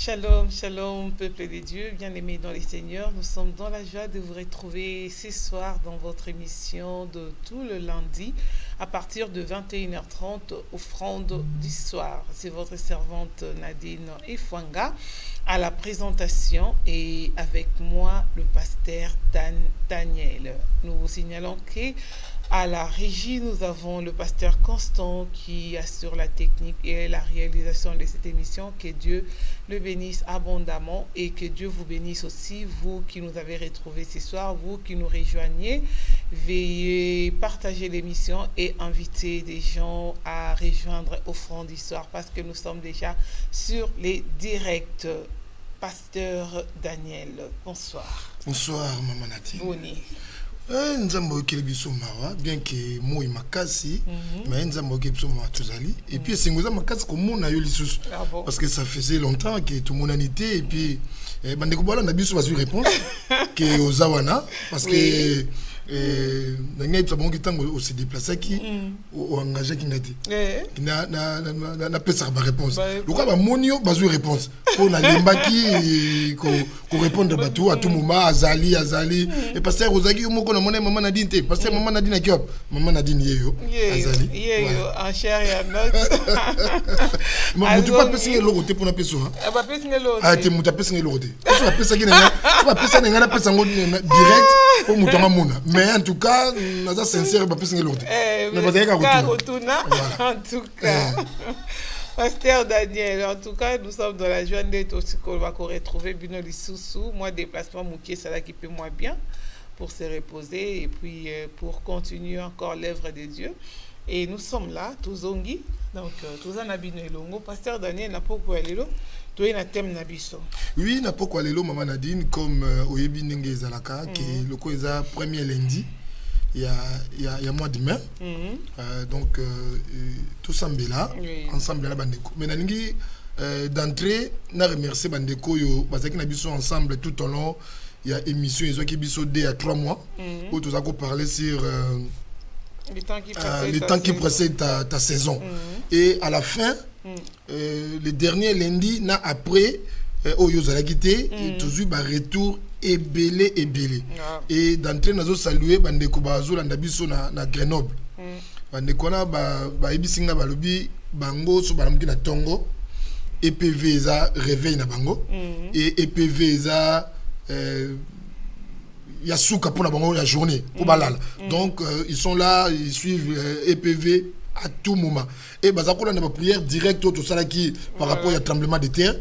Shalom, shalom, peuple de Dieu, bien-aimés dans les Seigneurs. Nous sommes dans la joie de vous retrouver ce soir dans votre émission de tout le lundi à partir de 21h30, offrande du soir. C'est votre servante Nadine Ifwanga à la présentation et avec moi le pasteur Daniel. Nous vous signalons que à la régie, nous avons le pasteur Constant qui assure la technique et la réalisation de cette émission. Que Dieu le bénisse abondamment et que Dieu vous bénisse aussi, vous qui nous avez retrouvés ce soir, vous qui nous rejoignez. Veuillez partager l'émission et inviter des gens à rejoindre Offrande du soir parce que nous sommes déjà sur les directs. Pasteur Daniel, bonsoir. Bonsoir, Maman Nadine. Boni. Nzambo kelebiso mawa bien que moi makasi mais nzambo kelebiso mawa tozali et puis c'est ngoza makasi comme on a eu lisusu parce que ça faisait longtemps que tout le monde en était et puis bande ko bala na biso basu réponse que ozawana parce que ngai tsa bongi tango au se déplacer qui au engagé qui ngati na pesa ba réponse donc ba monio basu réponse pour na lembaki ko répondre bateau à tout moment azali et pasteur ozaki moko na mona Maman Nadine te pasteur Maman Nadine akiop Maman Nadine yeyo azali yeyo en chair et en os mais tu pas pesa le côté pour na pesa ba pesa ngelo ah te muta pesa ngelo côté parce que pesa qui na pesa ngana pesa ngo direct pour mutonga mona mais en tout cas naza sincère ba pesa ngelo côté mais ba ka rotuna en tout cas Pasteur Daniel, en tout cas, nous sommes dans la joie d'être aussi qu'on va retrouver Bino Lissousou. Moi, déplacement Moukié, ça qui peut moins bien pour se reposer et puis pour continuer encore l'œuvre de Dieu. Et nous sommes là, tous ongi, donc tous en abino longo. Pasteur Daniel, n'a pas quoi aller là. Tu es un thème nabiso. Oui, n'a pas quoi aller là, Maman Nadine, comme Oyebi Nenge Zalaka, qui est le coup premier lundi. Il y a mois de mai, donc tout semble là, ensemble là bandeko. Mais nangi d'entrée, na remercier bandeko yo parce que na biso ensemble tout au long. Il y a émission ils ont qui biso 2 à 3 mois où tu as parlé sur les temps qui précèdent ta saison. Et à la fin, le dernier lundi, na après, au Yozala quitté, toujours un retour ébélé. Et d'entrée, nous avons salué Bandeko Bazo, Landabiso na Grenoble. Bandeko na ba ebisinga balobi bango so balamki na Tongo. EPV za réveil na bango. Et EPV za yasuka pour la bango la journée pour balala. Donc ils sont là, ils suivent EPV à tout moment. Et bazakula na prière directe au salaki par rapport à tremblement de terre.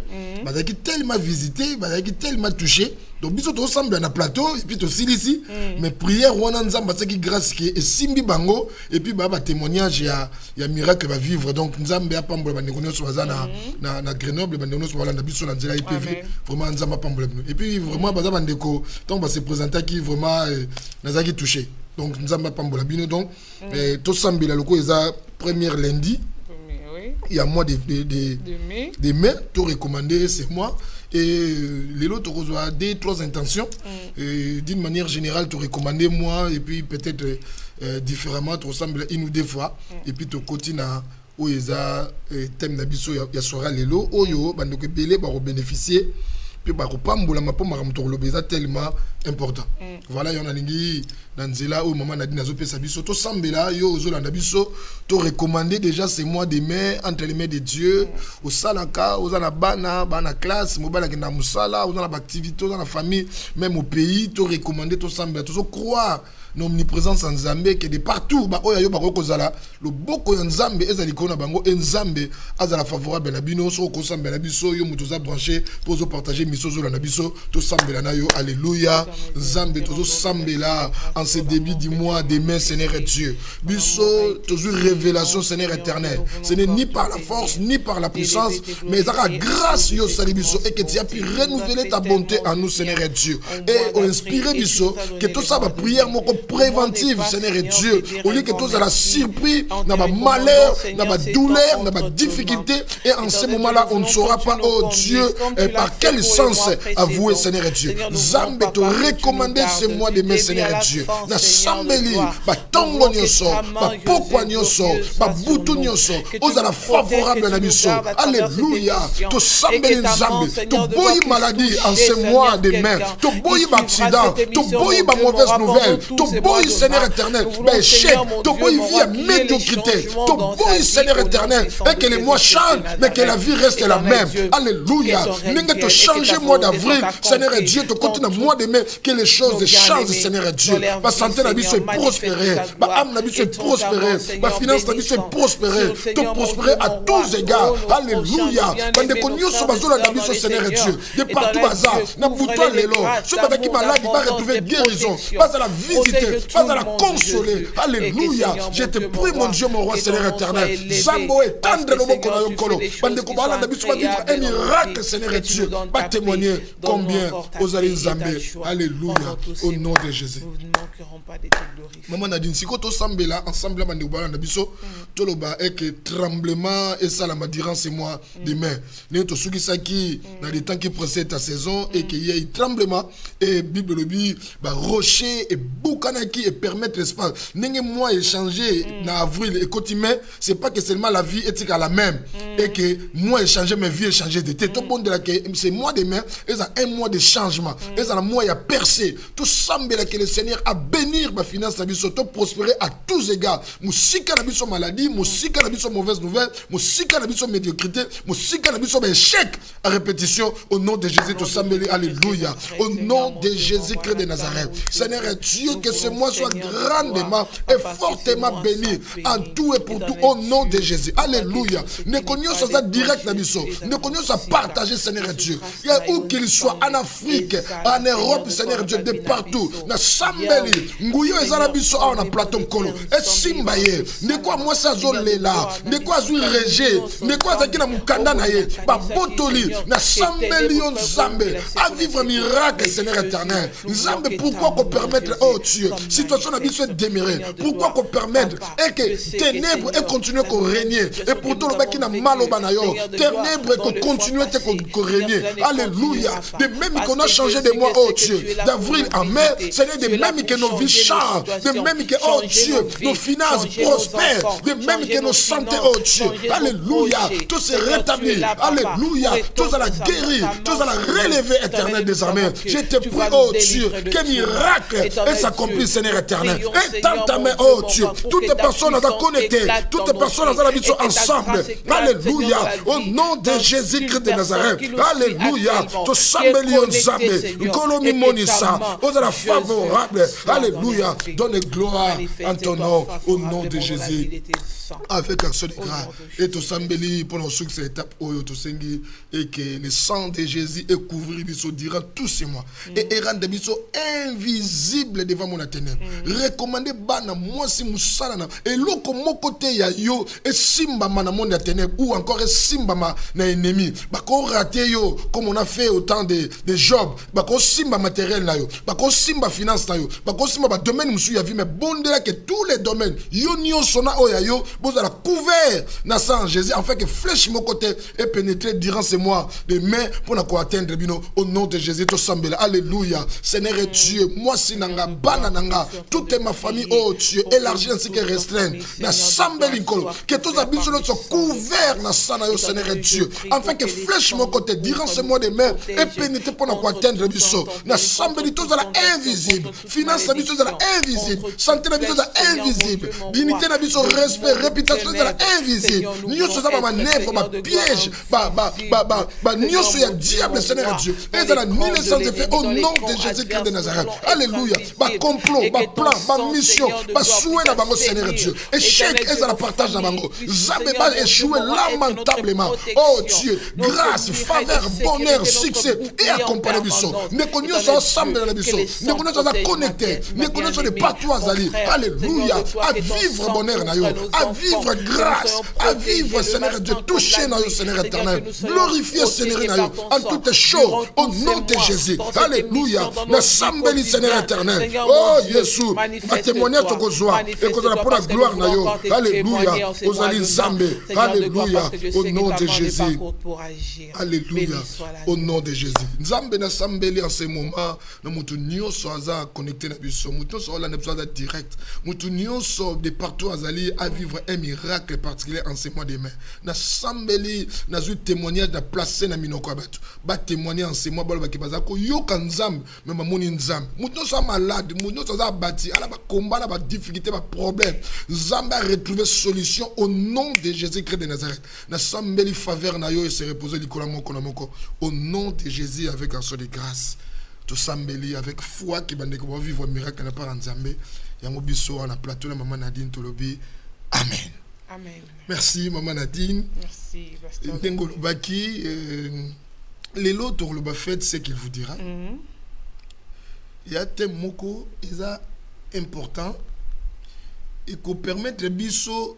Bazaki tellement visité, bazaki tellement touché. Donc biso to semble na plateau et puis to ici mais prière wana nzamba bazaki grâce qui et simbi bango et puis ba témoignage ya miracle va vivre. Donc nzambe ya pambola bandeko nyonso bazana na Grenoble bandeko nyonso balanda biso na nzela IPV vraiment nzamba pambola. Et puis vraiment bazaba bandeko donc ba se présenter qui vraiment nazaki touché. Donc nous avons pas bino donc tout semble la loco eza première lundi il y a mois de mai tout recommandé c'est moi et les autres reçoivent des 3 intentions d'une manière générale tout recommander moi et puis peut-être différemment tout semble une ou deux fois et puis tout continue où eza thème nabiso ya sera lelo oyo bandoko belé ba bénéficier puis bah pambola ma pomma ramto lobeza tellement important voilà yon alingi danzela ou Maman Nadine azo pesa biso to sambela yo ozolanda biso to recommander déjà ces mois de mai entre les mains de Dieu au salaka aux na bana classe mobala ki na musala aux na activité aux na famille même au pays to recommander to sambela to croire l'omniprésence en Zambie que de partout ba oya yo ba ko zala le boko en Zambie ezali kona bango en Zambie azala favorable na bino so ko sambela biso yo muto za brancher pour zo partager misozo na biso to sambela na yo alléluia Zambie to sambela en ce début du mois de mai Seigneur Dieu biso toujours révélation Seigneur éternel ce n'est ni par la force ni par la puissance mais la grâce yo sali biso et que tu as pu renouveler ta bonté en nous Seigneur Dieu et inspirer biso que tout ça va prière moko préventive, Seigneur et Dieu. Au lieu que tous à la surprise, dans ma malheur, dans ma douleur, dans ma difficulté. Et en ce moment-là, on ne saura pas, oh Dieu, par quel sens avouer, Seigneur et Dieu. Zambe te recommander ce mois de mai, Seigneur et Dieu. Na sambeli, ba tongo nyoso, ba pokwa nyoso, ba butu nyoso, ozala favorable na biso. Alléluia. To sambeli nzambe, to boyi maladie en ce mois de mai, to boyi ba accident, to boyi ba mauvaise nouvelle, to boyi Seigneur éternel, ba échec, to boyi vie à médiocrité, to boyi Seigneur éternel, et que les mois changent, mais que la vie reste la même. Alléluia. N'engue te changer mois d'avril, Seigneur et Dieu, te continue mois de mai, que les choses changent, Seigneur et Dieu. Ma santé na biso est prospérée, ma âme na biso est prospérée, ma finance na biso est prospérée, te prospérer à tous égards. Alléluia. Bande konyo so bazola na biso, Seigneur et Dieu. De partout bazar, na buto lelo, so bataki malade va retrouver guérison, pas à la visiter, pas à la consoler. Alléluia. Je te prie mon Dieu, mon roi, Seigneur éternel. Zambo et tendre le moko na yokolo. Bande ko bala na biso va vivre un miracle, Seigneur et Dieu. Va témoigner combien aux allez Zambé. Alléluia. Au nom de Jésus. Nous ne manquerons pas de te glorifier. Maman Nadine, si tu sembles là, ensemble, bande ko bala na biso, to lo ba et que tremblement et ça la durant ces mois de mai. Né to suki saki dans les temps qui précèdent ta saison et qu'il y a eu tremblement et Bible le dit, bah rocher et boukanaki et permettre l'espace. N'engue moi échanger dans avril et quand mai, c'est pas que seulement la vie est à la même et que moi échanger mes vies échanger de tête. Tout bon de la que c'est mois de mai et ça un mois de changement et ça un mois il y a percé. Tout semble que le Seigneur a bénir ma finance la vie surtout prospérer à tous égards. Musika la vie sur maladie, musika la vie sur mauvaise nouvelle, musika la vie sur médiocrité, musika la vie sur échec à répétition au nom de Jésus tout semble. Alléluia. Au nom de Jésus-Christ de Nazareth. Seigneur Dieu, que ce mois soit grandement et fortement béni en tout et pour tout au nom de Jésus. Alléluia. Ne connaissons ça direct dans biso. Ne connaissons ça partager, Seigneur Dieu. Il y a où qu'il soit, en Afrique, en Europe, Seigneur Dieu, de partout. Na Sambeli, Nguyo et Zarabiso, on a Platon Kolo. Et Simbaye, ne quoi moi ça zolela, ne quoi zui régé, ne quoi ça qui n'a mukanda naye, ba botoli, na Sambeli on Zambe, à vivre un miracle, Seigneur éternel. Zambe, pourquoi qu'on permette, oh Dieu, situation d'habitude est démérée, pourquoi qu'on permette, et que ténèbres et continuer qu'on régner, et pourtant le qui n'a mal au banayo, ténèbres et qu'on continue qu'on régner. Alléluia. De même qu'on a changé de mois, oh Dieu, d'avril à mai, c'est de même que nos vies changent, de même que, oh Dieu, nos finances prospèrent, de même que nos santé, oh Dieu. Alléluia. Tout s'est rétabli. Alléluia. Tout à la guérir, tout à la relever éternel désormais. Je te prie, oh Dieu, que miracle et s'accomplit, Seigneur éternel. Et dans ta main, oh Dieu, toutes les personnes à connecter, toutes les personnes à l'habitude ensemble. Alléluia. Au nom de Jésus-Christ de Nazareth. Alléluia. To sambeli on zambe. Kolomi monisa. Aux la favorable. Alléluia. Donne gloire en ton nom. Au nom de Jésus. Avec action de grâce. Et to sambeli pour nos succès étape oyo to sengi et que le sang de Jésus est couvert biso durant tous ces mois et rendre biso invisible devant mon ténèbres. Recommandez bana moi si musala et loko moko te ya yo et simba na monde ténèbres ou encore simba na ennemi. Bako raté yo comme on a fait au temps de Job. Bako simba matériel na yo, bako simba finance na yo, bako simba ba domaine musu ya vie mais bondela que tous les domaines yo nyo sona oya yo bozala couvert na sang Jésus afin que flèche mon côté et pénétrer durant ces mois de mai pour na ko atteindre bino au nom de Jésus to sambela. Alléluia. Seigneur et Dieu, moi si nanga bana nanga toute ma famille oh Dieu élargie ainsi que restreint na sambeli nkolo que tous les habits sont couverts na sang yo Seigneur et Dieu afin que flèche mon côté durant ce mois de mai et pénétrer pour na ko atteindre biso na sambeli tous la invisible finance na biso la invisible santé na biso la invisible dignité na biso respect réputation na invisible nyoso za ba manœuvre ba piège ba nyoso ya diable Seigneur Dieu et dans la naissance de fait au nom de Jésus-Christ de Nazareth. Alléluia. Ba complot, ba plan, ba mission, ba souhait na bango Seigneur Dieu. Échec et dans la partage na bango. Jamais ba échoué lamentablement. Oh Dieu, grâce, faveur, bonheur, succès et accompagnement biso. Ne connaissons ensemble dans la biso. Ne connaissons à connecter. Ne connaissons de partout à Zali. Alléluia. À vivre bonheur na yo. À vivre grâce, à vivre, Seigneur Dieu, toucher dans le Seigneur éternel, glorifier, Seigneur, en toutes choses, au nom de Jésus. Alléluia. Nasambeli, Seigneur éternel. Oh, Jésus, ma témoignage au Kozoa, et qu'on a pour la gloire, Nayo. Alléluia. Aux Alizambe. Alléluia. Au nom de Jésus. Alléluia. Au nom de Jésus. Nzambe Nasambeli en ce moment, nous nous sommes connectés à Bisso, nous sommes direct, nous sommes de partout à vivre un miracle particulier en ce mois de mai. Nasambeli, nous avons témoignage de placer dans Minoko Abatu. Ba témoigner en ce mois, Balabakibazako, Yokan Nzambe, mais Mamoni Nzambe. Nous sommes malades, nous sommes abattus, à la combat, à la difficulté, à problème. Nzambe a retrouvé solution au nom de Jésus-Christ de Nazareth. Nasambeli faveur nayo et se reposer au nom de Jésus avec un son de grâce. Tout sambeli avec foi qui va vivre un miracle n'a pas en Zambé. Yango biso on a plateau la maman Nadine Tolobi. Amen. Amen. Merci maman Nadine. Merci pasteur. Dengo Lobaki les lots le faites ce qu'il vous dira. Il y a des moko important et qu'on permettre biso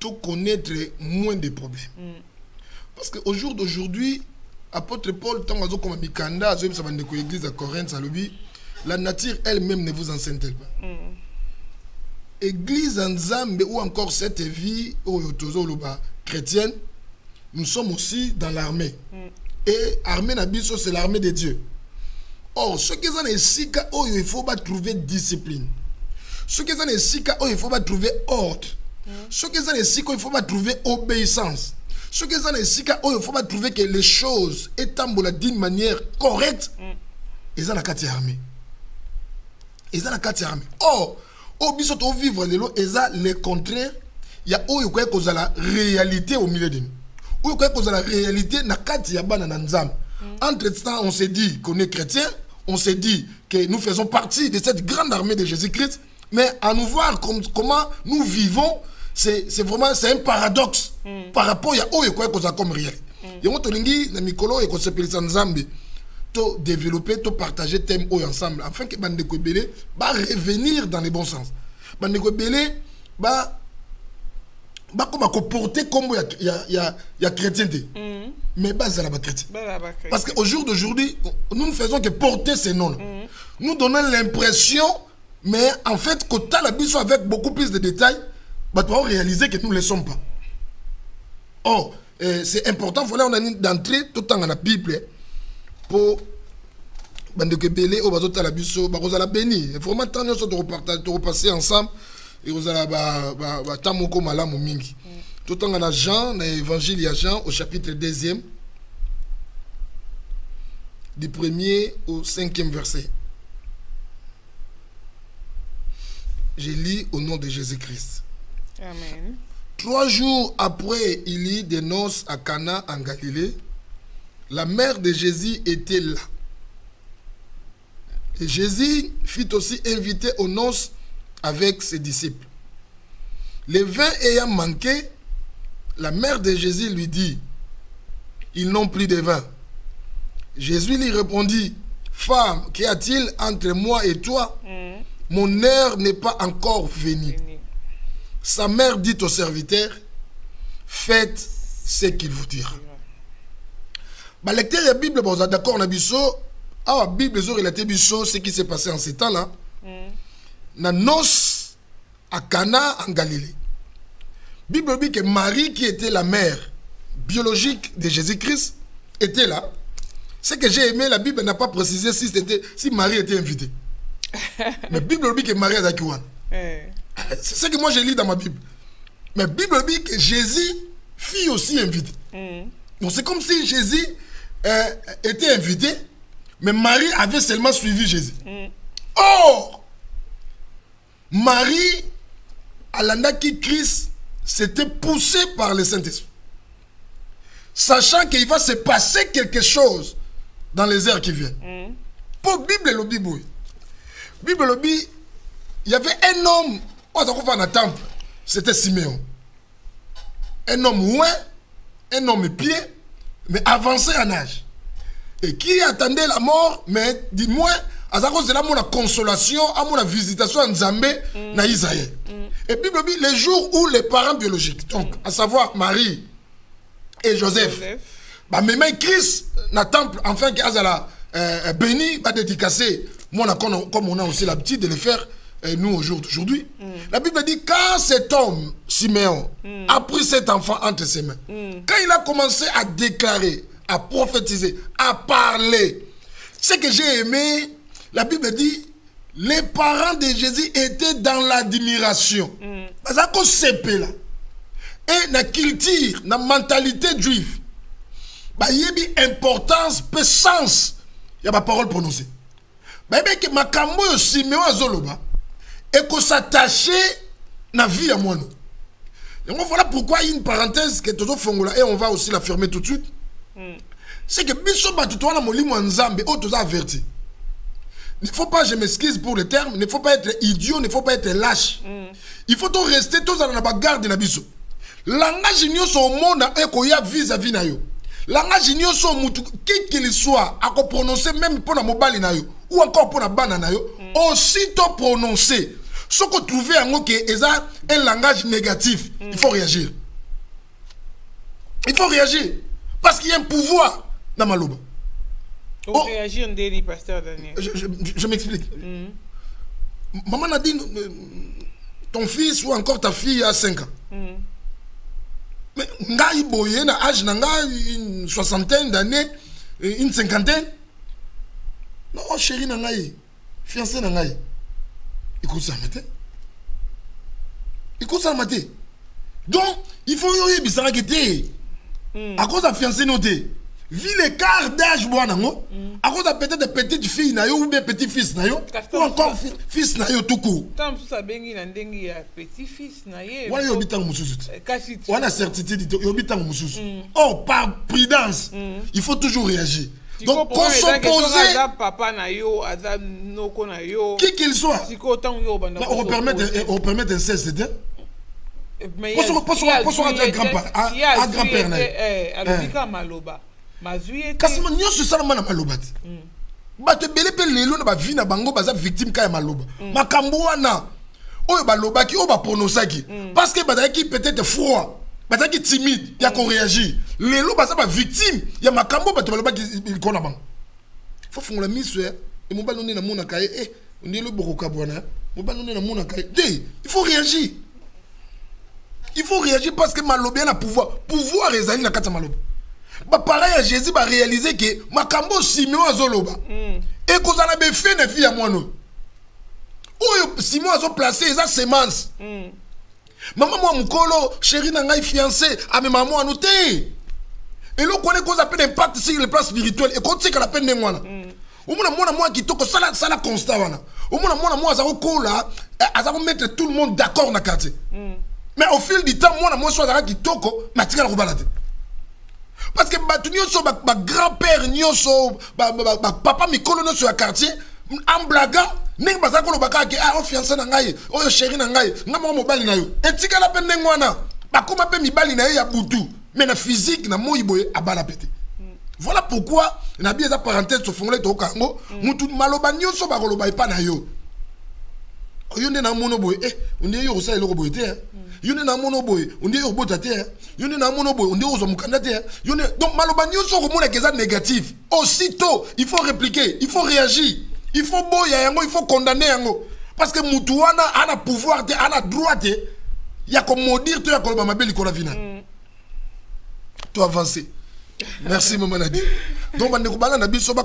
de connaître moins de problèmes. Parce qu'au jour d'aujourd'hui, apôtre Paul, tant comme Mikanda, l'église à Corinthe, la nature elle-même ne vous enseigne-t-elle pas? Église en Zambé ou encore cette vie chrétienne, nous sommes aussi dans l'armée. Et l'armée Nabiso, c'est l'armée de Dieu. Or, ce qui est ici, il faut pas trouver discipline. Ce qui est ici, il faut pas trouver ordre. Ce qui est ici, il faut pas trouver obéissance. Ce qui est ici, il ne faut pas trouver que les choses étant d'une manière correcte, ils sont dans la carte armée. Ils sont dans la carte armée. Or, au bisot au vivre les lots, ils ont le contraire. Il y a la réalité au milieu de nous. Il y a la réalité dans la carte Nzam. Entre-temps, on s'est dit qu'on est chrétien, on s'est dit que nous faisons partie de cette grande armée de Jésus-Christ, mais à nous voir comment nous vivons, c'est vraiment un paradoxe par rapport à eux comme réel. Et on tolingi na mikolo et qu'on se pèse ensemble, to développer, to partager thème ensemble afin que bande ko belé va revenir dans le bon sens. Bande ko belé ba comment comporter comme il y a chrétienté. Mais bas ça la chrétien. Parce qu'au jour d'aujourd'hui, nous ne faisons que porter ces noms. Nous donnons l'impression, mais en fait quand tu as la vision avec beaucoup plus de détails, bah, tu vas réaliser que nous ne le sommes pas. Or, c'est important, voilà, on a d'entrer tout le temps dans la Bible pour la béni. Vraiment, tant de repasser ensemble et vous allez tamoko malamu mingi. Tout le temps dans Jean, dans l'évangile, il y a Jean au chapitre 2e, du 1er au 5e verset. Je lis au nom de Jésus-Christ. Amen. 3 jours après, il y eut des noces à Cana en Galilée. La mère de Jésus était là. Et Jésus fut aussi invité aux noces avec ses disciples. Le vin ayant manqué, la mère de Jésus lui dit, ils n'ont plus de vin. Jésus lui répondit, femme, qu'y a-t-il entre moi et toi? Mon heure n'est pas encore venue. Sa mère dit au serviteur, faites ce qu'il vous dira. Bah, lecteur de la Bible, vous êtes d'accord, la Bible, ils ont relaté ce qui s'est passé en ces temps-là. Na noces à Cana en Galilée. Bible dit que Marie, qui était la mère biologique de Jésus-Christ, était là. Ce que j'ai aimé, la Bible n'a pas précisé si Marie était invitée. Mais la Bible dit que Marie est d'accord. C'est ce que moi j'ai lu dans ma Bible. Mais la Bible dit que Jésus fut aussi invité. Donc c'est comme si Jésus était invité, mais Marie avait seulement suivi Jésus. Or, Marie, à l'andaki Christ, s'était poussée par le Saint-Esprit. Sachant qu'il va se passer quelque chose dans les heures qui viennent. Pour la Bible, le Bible, il y avait un homme, c'était Siméon. Un homme loin, un homme pied, mais avancé en âge. Et qui attendait la mort, mais dis-moi, azako zela mona consolation, à mona visitation en Zambé na Israël. Et puis les jours où les parents biologiques, donc à savoir Marie et Joseph, bah même Christ na temple enfin qui azala béni va dédicacer moi comme on a aussi l'habitude de le faire nous aujourd'hui. La Bible dit quand cet homme Siméon a pris cet enfant entre ses mains, quand il a commencé à déclarer, à prophétiser, à parler, ce que j'ai aimé, la Bible dit les parents de Jésus étaient dans l'admiration. Parce que c'est là. Et la culture, la mentalité juive, il y a une importance, peu sens, il y a ma parole prononcée. Il y a que ma cambo Siméon azoloba et que s'attacher na vie à moi. Voilà pourquoi il y a une parenthèse que tout fongola et on va aussi la fermer tout de suite. C'est que biso batutwana molimo nzambe o toza averti. Il ne faut pas, je m'excuse pour le terme, il ne faut pas être idiot, il ne faut pas être lâche. Il faut rester tous dans la bagarre de Nabiso. Langage nyoso au monde et qu'il y a vis-à-vis na yo. Langage nyoso mutu qui qu'il soit à prononcer même pour la mobile na yo ou encore pour la banane na yo, aussitôt prononcer. Ce que trouver un langage négatif, il faut réagir. Il faut réagir parce qu'il y a un pouvoir dans ma loba. On réagit en délit, pasteur Daniel. Je m'explique. Maman a dit, ton fils ou encore ta fille a 5 ans. Mais ngai boye na âge nanga une soixantaine d'années, une cinquantaine. Non, chérie nangai, fiancé nangai. Écoute ça matin. Écoute ça matin. Donc, il faut y bisara kete. À cause de fiancé noté. Vu l'écart d'âge, à cause de peut-être des petites filles ou bien petits fils ou encore fils tout court. Tant que ça bengi nandengi ya petit fils naye. Wala yobitang mususu. Wala certitude yobitang mususu. Oh, par prudence, il faut toujours réagir. Donc, qu'on s'oppose. Papa na yo, aza noko na yo. Qui qu'il soit. On peut permettre un cesse de pour grand-père na maloba. Kasima nyoso sala mana maloba ti. Ba te bele pe lelo na ba vie na bango baza victime ka ya maloba. Makambo wana oyo ba loba ki o ba prononcer ki parce que ba ki peut-être froid, ba ki timide, ya ko réagir. Lelo baza ba victime ya makambo ba te baloba ki ko na bango. Faut fongola miso et mo balone na mona kaye on est le boroka bwana. Mo balone na mona kaye. Il faut réagir. Il faut réagir parce que maloba na pouvoir. Pouvoir ezali na kata maloba. Bah pareil à Jésus va réaliser que makambo Simon azoloba et qu'on a bien fait une fille à moi non ou Simon a placé sa semence maman moi mukolo chérie nanga fiancé à mes maman anoté et l'on connaît qu'on appelle impact sur le plan spirituel et qu'on sait qu'on appelle nengwana ou moi qui toko ça la constat wana ou moi azako kola azako mettre tout le monde d'accord na quartier mais au fil du temps moi soit azako qui toko matika la robalade. Parce que ma grand-père, papa Mikolo sur le quartier, en blaguant, n'est pas ça qu'on a dit, ah, fiancé nangaye, oh, chéri nangaye, n'a pas mobile nayo. Et si qu'elle a peine n'engwana, pas comme appelle mi bali naye ya boutou, mais la physique na moi iboye à bala pété. Voilà pourquoi, na bien sa parenthèse sur fond au Congo, moutou maloba nyoso ba koloba pa na yo. Yonde na mono boy, on dit yo ça le roboté. Yone na mono boy, on dit robota te. Yone na mono boy, on dit aux mukanda te. Yone donc maloba nyoso ko mona keza négatif. Aussitôt, il faut répliquer, il faut réagir. Il faut boya yango, il faut condamner yango parce que mutu wana ana pouvoir te, ana droit te. Ya ko maudire te ya ko ba mabeli ko la vina. Tu avancer. Merci maman Nadi. Donc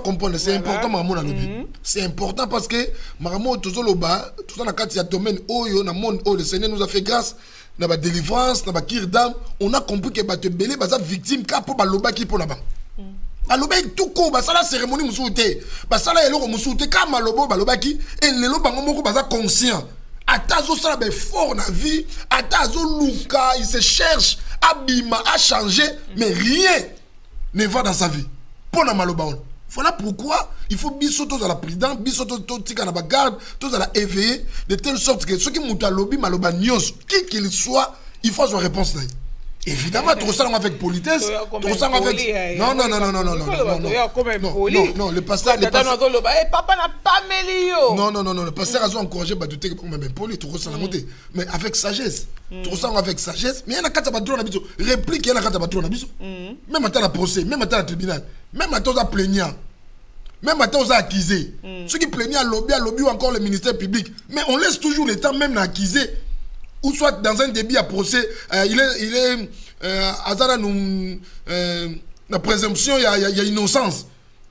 comprendre c'est important maman Nadi. C'est important parce que maman tozoloba tout ça na kati ya domaine oyo na monde le Seigneur nous a fait grâce na ba délivrance na ba kirdam on a compris que ba te belé ba victime ka po ba loba ki po na ba. Ba loba tout ko ba sala cérémonie musuté. Ba sala eloko musuté ka malobo ba loba ki et lelo bango moko ba conscient. Atazo sala be fort na vie, atazo luka, il se cherche abima à changer mais rien ne va dans sa vie. Pour la malobaon. Voilà pourquoi il faut bisoto dans la prudence, bisoto tika na bagarde, tous à la éveiller de telle sorte que ceux qui mouta lobby maloba nyos, qui qu'il soit, il faut avoir réponse. Évidemment, tu ressens avec politesse, tu ressens avec... Non, non, non, non, non, non, non, non, non, non, le pasteur... Papa n'a pas mêlé. Non, non, non, non, le pasteur a encouragé Badouté comme même poli, tu ressens la montée. Mais avec sagesse, tu ressens avec sagesse. Mais il y a un cas de biso, réplique, il y a un cas de biso. Même à temps procès, même à temps tribunal, même à temps plaignant, même à temps accusé. Ceux qui plaignaient à lobby ou encore le ministère public. Mais on laisse toujours le temps même d'accuser. Ou soit dans un débit à procès, il est la présomption, il y a innocence.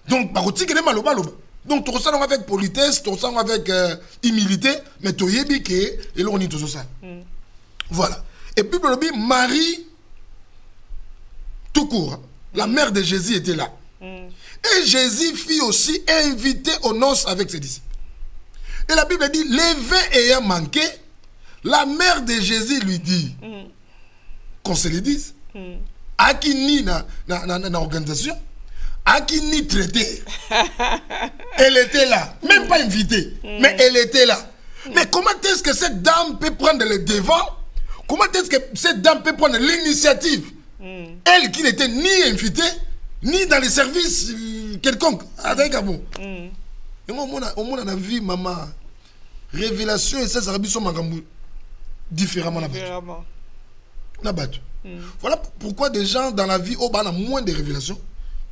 Donc, donc tu ressens avec politesse, tu ressens avec humilité, mais tu as dit que l'on est tout ça. Voilà. Et puis, Marie, tout court, la mère de Jésus était là. Et Jésus fut aussi invité aux noces avec ses disciples. Et la Bible dit, les vins ayant manqué, la mère de Jésus lui dit, qu'on se le dise, à qui ni na organisation, à qui ni traité. Elle était là, même pas invitée, mais elle était là. Mais comment est-ce que cette dame peut prendre le devant? Comment est-ce que cette dame peut prendre l'initiative? Elle qui n'était ni invitée, ni dans les services quelconques. Avec un bon. Et moi, au moins, on a vu, maman, révélation et ça, ça rabit son magambou. Différemment. Voilà pourquoi des gens dans la vie, au bas, moins de révélations,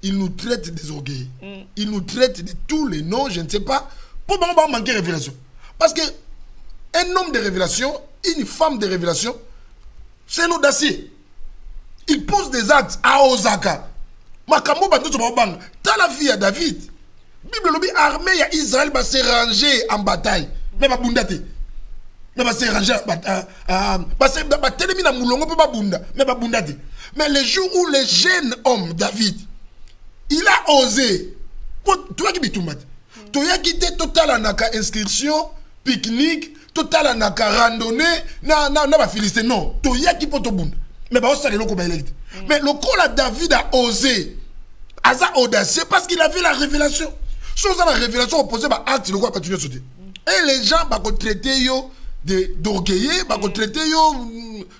ils nous traitent des orgueils. Ils nous traitent de tous les noms, je ne sais pas. Pourquoi on va manquer de révélation? Parce que un homme de révélation, une femme de révélation, c'est un audacieux. Il pose des actes à Osaka. Makambo bateau sur Bang. Dans la vie à David, Bible lobby armée à Israël va se ranger en bataille. Mais va bundate. Mais va se ranger en bataille. Mais le jour où le jeune homme David, il a osé. Tu as quitté tout mat. Tu as quitté total anaka inscription, pique-nique, total anaka randonnée, na ba philistin non. Tu as quitté pour tout bund. Mais bah ça le loko ba élite. Mais le col à David a osé. Asa audacieux parce qu'il a vu la révélation. Chose la révélation opposée bah acte le quoi continuer à sauter. Et les gens bah traiter yo d'orgueilleux, bah traiter yo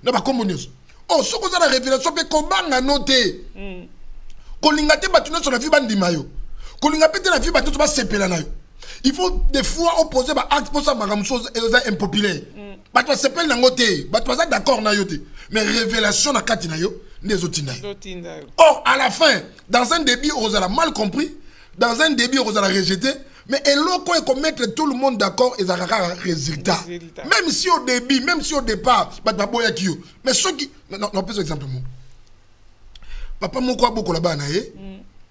na ba commonios. Oh ce que la révélation peut combat na noter. Kolingate batuno sur la vie bandima yo. Kolingate la vie batuno ba sepela na yo. Il faut des fois opposer bah acte pour ça magam chose et impopulaire. Bah toi sepel na ngote, bah toi ça d'accord na yo te. Mais révélation na kati na yo. Or, à la fin, dans un début, on a mal compris, dans un début, on a rejeté, mais l'autre est qu'on mettre tout le monde d'accord et ça a un résultat. Même si au début, même si au départ, mais ceux qui. Non, non, pas exemple. Papa, moi, quoi, beaucoup là-bas,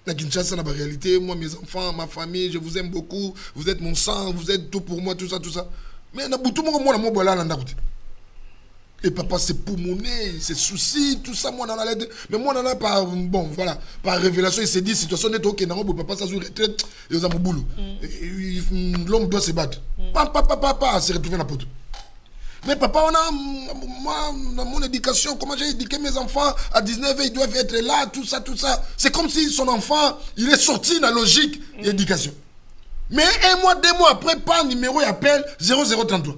la Kinshasa, la réalité, moi, mes enfants, ma famille, je vous aime beaucoup, vous êtes mon sang, vous êtes tout pour moi, tout ça, tout ça. Mais tout le monde, là, et papa, c'est pour mon nez, c'est souci, tout ça, moi, dans la lettre. Mais moi, on en a par, bon, voilà, par révélation, il s'est dit, situation n'est ok, non, papa, ça se retraite, et aux amours boulot. L'homme doit se battre. Papa, c'est retrouvé la pote. Mais papa, on a, moi, dans mon éducation, comment j'ai éduqué mes enfants, à 19 ans, ils doivent être là, tout ça, tout ça. C'est comme si son enfant, il est sorti de la logique d'éducation. Mais un mois, 2 mois après, par numéro, il appelle 0033.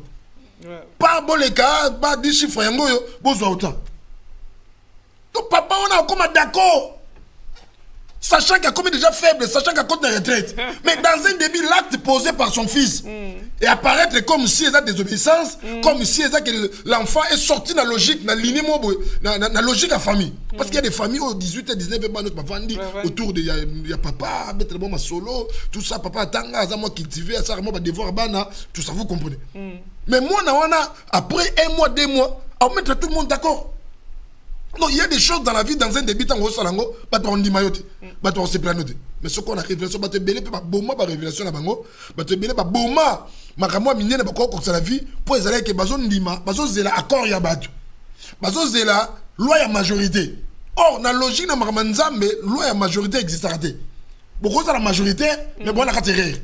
Pas bon les cas, pas 10 chiffres, il y a besoin autant. Donc papa, on a comme d'accord. Sachant qu'il y a comme déjà faible, sachant qu'il y a comme de retraite. Mais dans un début, l'acte posé par son fils. Et apparaître comme si il y a désobéissance, comme si l'enfant est sorti de la logique, dans la logique à famille. Parce qu'il y a des familles au 18 et 19 ans, notre papa dit, autour de il y a papa, mettre le bon solo, tout ça, papa tanga, ça moi cultivé, ça moi devoir bana, tout ça, vous comprenez. Mais moi, après 1 mois, 2 mois, on mettre tout le monde d'accord. Non, il y a des choses dans la vie, dans un début, on salango, on dit mayote, on se planote. Mais ce qu'on a révélation, on belé, boma, révélation la bango, on belé, boma, makamwa miné, na bako comme ça la vie, pour les aller que bazon ndima, bazon zela accord ya batu, bazon zela loi ya majorité. Or, dans la logique na makamanzambe, loi ya majorité existe à rater. Beaucoup de la majorité, mais bon la catégorie.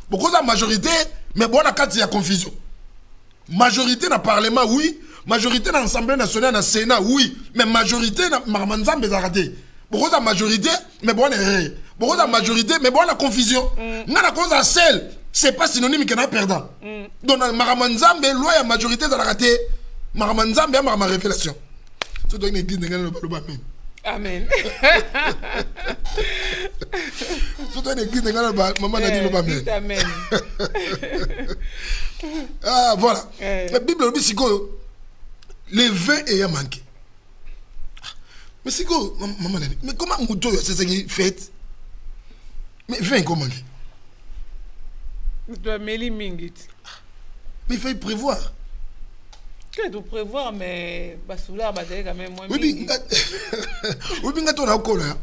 Beaucoup de la majorité, mais bon la catégorie confusion. Majorité dans le Parlement, oui. Majorité dans l'Assemblée nationale, dans le Sénat, oui. Mais majorité dans Marmanzam, mais raté. Beaucoup de majorité, mais bon, erreur. Beaucoup de majorité, mais bon, la confusion. Dans la cause à celle, c'est pas synonyme qu'il y a perdant. Donc, dans Marmanzam, mais loi, la majorité dans la raté. Marmanzam, mais ma révélation. So to une église de ngana loba amen. Amen. So to une église de ngana maman a dit loba amen. Amen. Ah voilà. La Bible dit siko le vin est manqué. Mais siko maman a dit mais comment muto c'est ça qui fait? Mais vin comment manqué? Tu dois mêler mingit. Mais il faut y prévoir. Tu dois prévoir, mais Basoula va dire quand même moins. Oui, mais quand on a encore là,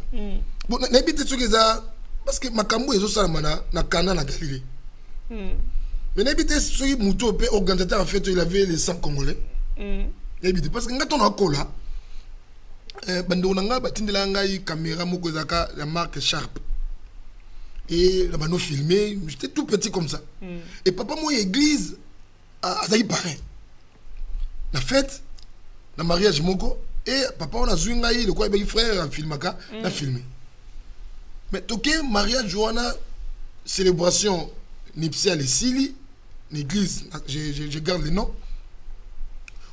bon, n'habite ce que ça, parce que ma cambo est au Salamana, na Cana, na Galilée. Mais n'habite ce qui mouton organisateur en fait, il avait les 100 Congolais. N'habite parce que quand on a encore là, bando nanga batindela ngai caméra moko zaka la marque Sharp. Et là bano filmé, j'étais tout petit comme ça. Et papa moi église à Zaï pareil. La fête, le mariage moko et papa on a zungai le quoi ben frère filmaka l'a filmé. Mais toké mariage joana célébration nipsiale sili l'église je garde les noms.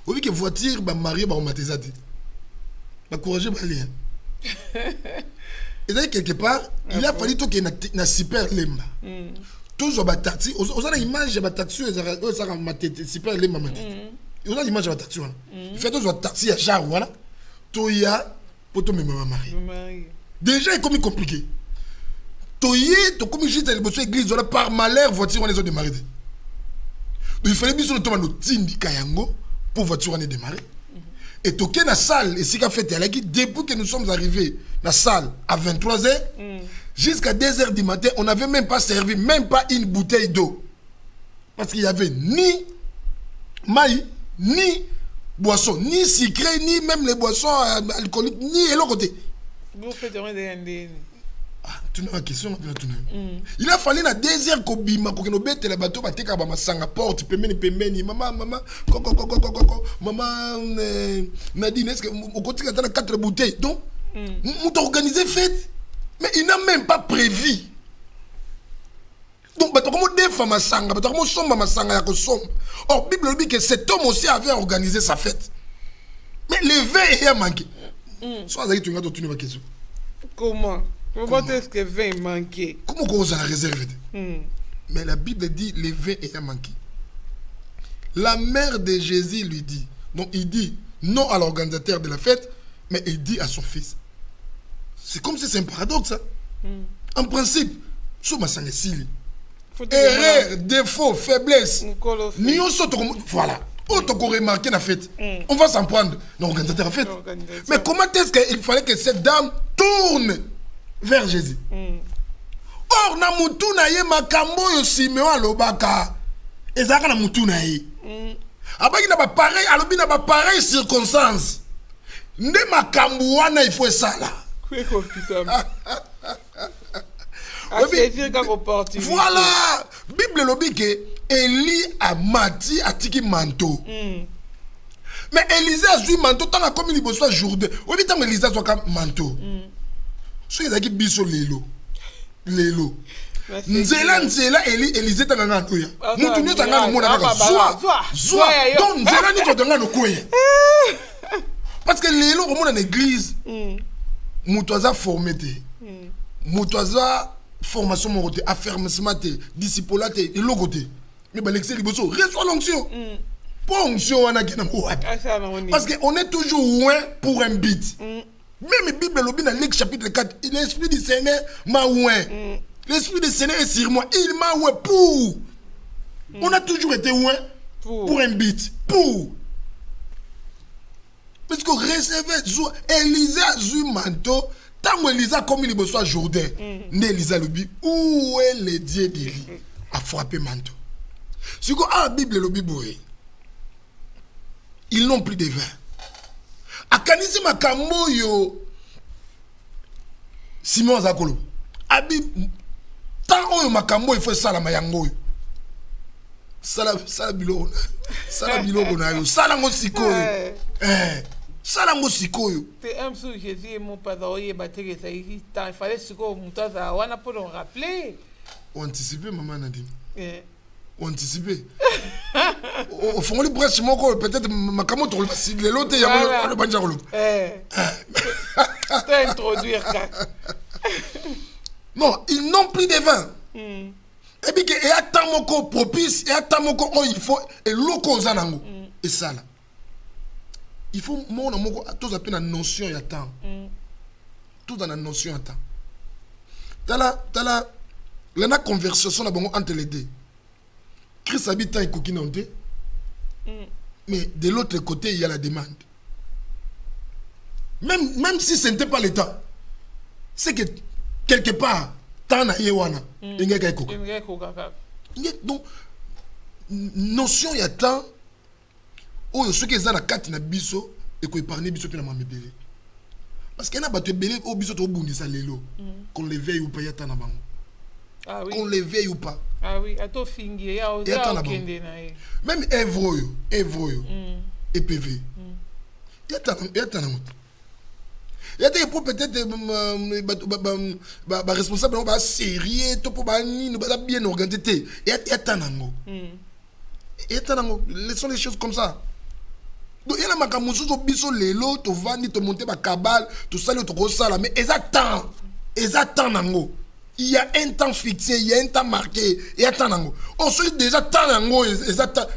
Au vu que voiture ba marié ba matezati. Ba courage ba aller. Et là quelque part, il a fallu toké na super lemba. Toujours ba taxi, aux a image ba taxi ça matete super lemba matete. Il y a l'image de la taxi. Il fait toujours taxi à char, voilà. Toya, pour ton même mari. Déjà, c'est comme compliqué. Toya, tu comme juste à l'église, voilà, par malheur, voiture, on les a démarré. Donc, il fallait bien que nous tindi Kayango pour voiture, on est démarré. Et toqué dans la salle, et si qu'a fait, depuis que nous sommes arrivés dans la salle à 23h, jusqu'à 2h du matin, on n'avait même pas servi, même pas une bouteille d'eau. Parce qu'il n'y avait ni maïs, ni boissons, ni sucré, ni même les boissons alcooliques, ni l'autre côté. Vous faites rien de tu n'as pas question. Il a fallu na 2 heures kobima pour que nous bêtes les bateaux ba teka ba masanga porte pemeni maman Nadine est-ce que au côté il y a 4 bouteilles donc on t'a organisé fête mais il n'a même pas prévu. Donc, comment défendre ma sanga, comment sombre ma sanga ya kosomba. Or, Bible dit que cet homme aussi avait organisé sa fête. Mais le vin est manqué. Soit tu as une question. Comment est-ce que le vin est manqué? Comment on a la réserve? Mais la Bible dit le vin est manqué. La mère de Jésus lui dit, donc il dit non à l'organisateur de la fête, mais il dit à son fils. C'est comme si c'est un paradoxe. Hein? En principe, sur ma sanga sili. Erreur, défaut, faiblesse. Voilà. On t'a remarqué la fête. On va s'en prendre l'organisateur de la fête. Mais comment est-ce qu'il fallait que cette dame tourne vers Jésus? Or, na mutu na ye makambo yo Simeon alobaka. Ezaka na mutu na ye. Abaki na ba pareil, alobi na ba pareil circonstance. Nde makambo wana il faut ça là. Voilà, Bible lobi que Élie a mati a tiki manteau. Mais Élisée a joué manteau tant que comme il bosse Jourdain. Au lieu tant Élisée a joué manteau. So il a qui biso lelo. Nzela Élisée tanga ngano ya. Mutu nyo tanga no mona kaka zwa. Donc nzela nyo tanga no koya. Parce que lelo au monde en église. Mutu aza formé te. Mutu aza formation mon côté, affermissement, discipolat et le côté. Mais l'excès liboso, reçoit l'onction. Ponction on a gagné. Parce qu'on est toujours loin pour un but. Même Bible lobby dans Luc chapitre 4, l'esprit du Seigneur m'a ouin. L'esprit du Seigneur est sur moi, il m'a ouin pour. On a toujours été loin pour un but. Pour. Parce qu'on recevait Élisée a eu manteau. Tant que Elisa comme il besoin Jourdain, Elisa lobi où est le Dieu d'Élie a frappé manteau. Si vous avez la Bible lobi boé, ils n'ont plus de vin. A kanisi makambo yo Simon Zakolo. Abi tant oyo makambo il faut sala mayango yo. Sala bilo na yo. Sala ngo sikoyo. Salango sikoyo. C'est un sou Jésus et mon père oye battre ça il fallait siko mutaza wana pour le rappeler. On anticiper maman Nadine. anticiper. Au fond, les brèches, peut-être ma camotte, les lots, il y a le banjarolo. Introduire. Non, ils n'ont plus de vin. Et puis, il y a tant de propice, il y a tant de il faut, et l'eau zanango. Et ça là. Il faut, moi, tous appellent la notion, il y a tant. Tout dans la notion, il y a tant. T'as la conversation entre les deux. Christ habite en coquinante. Mais de l'autre côté, il y a la demande. Même si ce n'était pas l'État, c'est que quelque part, tant na yewana, il y a quelque chose. Donc, notion il y a tant, où ceux qui sont dans la carte na biso et qui épargnent biso qui na mamebele. Parce qu'il y a des bébés au biso to bundisa lelo, qu'on les veille ou pas y a tant na bango. Ah oui. Qu'on les veille ou pas. Ah oui, à toi fingi, il y a aucun même Evroyo, et PV. Il y a tant na moto. Il y a des pour peut-être responsable sérieux, tout pour bien organisé. Il y a tant nango. Il y a tant nango. Laissons les choses comme ça. Donc il y a ma camusu to biso lelo to vandi to monter ba cabale to sali to rosala mais exactement nango. Il y a un temps fixé, il y a un temps marqué, il y a tant nango. Ensuite déjà tant nango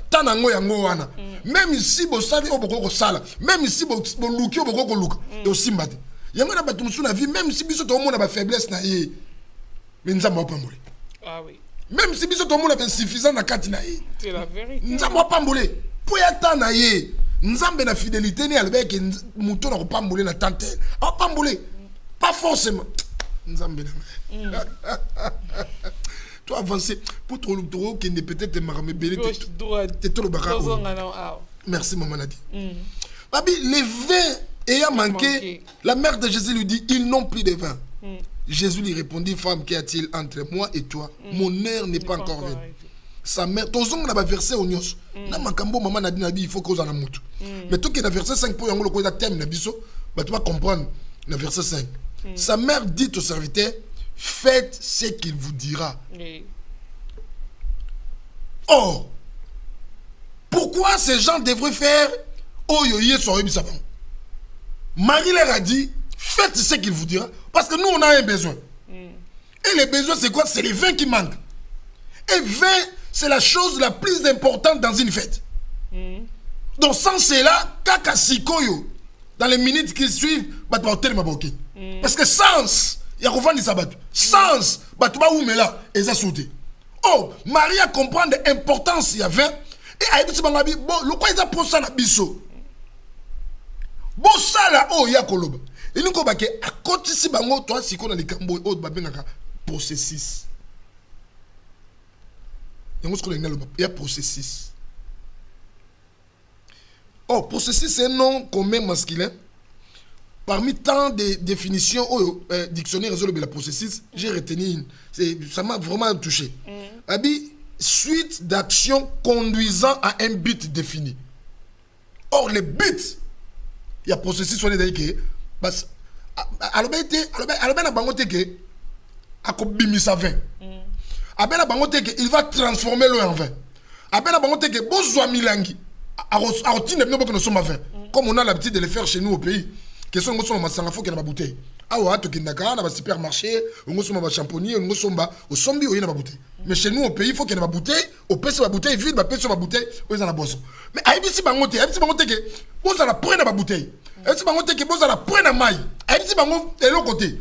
tant nango yango wana. Même ici bo sali o boko sala, même ici bo luki o boko luka. To simbate. Yamana batumsu na vie même si biso to mona ba faiblesse na ye. Mais nzamba pambole. Ah oui. Même si biso to mona ba suffisant na kati na ye. C'est la vérité. Nzamba pambole. Po ya ta na ye. Nzambe na fidélité ni albeke muto na pambole na tante. Ah pambole. Pas forcément. Nzambe na. Toi avancer pour ton tour qui ne peut-être marame belé. T'es trop baka. Merci maman Nadi. Babi les vins ayant manqué, la mère de Jésus lui dit, ils n'ont plus de vin. Jésus lui répondit, femme, qu'y a-t-il entre moi et toi? Mon heure n'est pas encore venue. Sa mère, ton zong n'a pas versé au nios. Na makambo maman n'a dit, il faut qu'on en a moutou. Mais toi qui as versé 5 pour yango le quoi thème na biso, bah tu vas comprendre le verset 5. Sa mère dit au serviteur, faites ce qu'il vous dira. Or, pourquoi ces gens devraient faire oyoye sur Ebisabon? Marie leur a dit, faites ce qu'il vous dira, parce que nous on a un besoin. Et le besoin c'est quoi? C'est les vins qui manquent. Et vin, c'est la chose la plus importante dans une fête. Donc sans cela, kaka sikoyo, dans les minutes qui suivent, parce que sans, il y a revenu sabat. Sans, oumela, et ça sauté. Oh, Marie a compris l'importance il y a vin, et a dit bon, le quoi il a pour ça na biso. Bon ça là oh ya koloba et nous kobake à côté si bango toi si qu'on a les cambo oh babengaka processus yango ce qu'on a il y a processus. Oh processus c'est un nom commun masculin parmi tant de définitions au dictionnaire résolve la processus j'ai retenu ça m'a vraiment touché. Abi suite d'actions conduisant à un but défini. Or le but il y a processus sur les que parce alors na bangote que akobimisa vin abena bangote que il va transformer l'eau en vin abena bangote que bozwa milangi arotine bien que nous sommes à vin comme on a l'habitude de le faire chez nous au pays que sont ngosoma masanga faut que na bouteille awa to kindaka na ba supermarché ngosoma ba champonnier ngosoma au sombi o yena ba bouteille mais chez nous au pays il faut qu'il y ait une bouteille au pèse la bouteille vide ba pèse la bouteille o za na boisson mais ayibisi bangote que vous allez prendre la bouteille ayibisi bangote que vous allez prendre la maille ayibisi bango de l'autre côté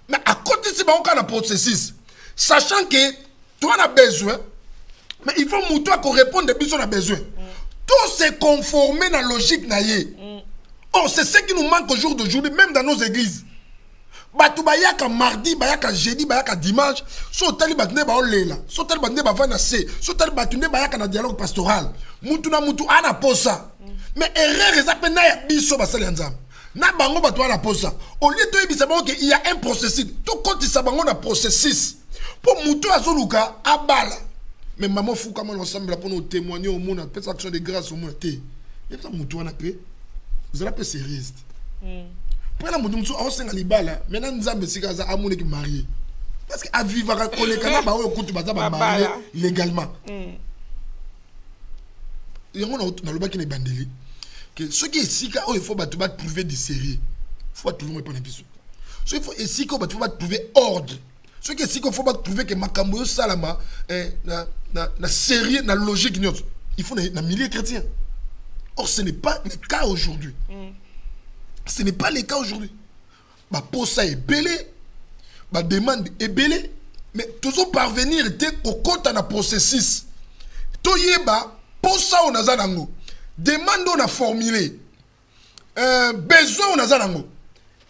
mais à côté si bango kana processus sachant que toi on a besoin mais il faut mouton qu'on réponde de besoin on a besoin tout se conformer dans la logique na ye. Oh c'est ce qui nous manque au jour d'aujourd'hui même dans nos églises. Batu bayaka mardi, bayaka jeudi, bayaka dimanche, so tali batune ba olela, so tali batune ba vana se, so tali batune bayaka na dialogue pastoral. Mutu na mutu ana posa. Mais erreur ezapena ya biso basali nzambe. Na bango batu ana posa. Au lieu de yebisa bango que il y a un processus. To konti sa bango na processus. Pour mutu azoluka abala. Mais maman fou comment l'ensemble pour nous témoigner au monde, peut action de grâce au monde té. Yebisa mutu wana pe. Vous allez peu sérieux. Pour la moudou on s'en libala maintenant nzambe sikaza amone ki marié parce que à vivre à connaître kana ba o kutu baza ba marié légalement il y a un loba qui n'est bandeli que ce qui est ici quand il faut trouver des séries, il faut trouver pas n'importe ce il faut ici qu'on va trouver ordre, ce qui est ici qu'il faut trouver que makambo salama na série na logique il faut na milieu chrétien. Or ce n'est pas le cas aujourd'hui. Ce n'est pas le cas aujourd'hui. Bah pour ça est belé, bah demande est belé, mais toujours parvenir au compte dans le processus. Toyeba pour ça on a zanango. Demande on a formulé. Besoin on a zanango.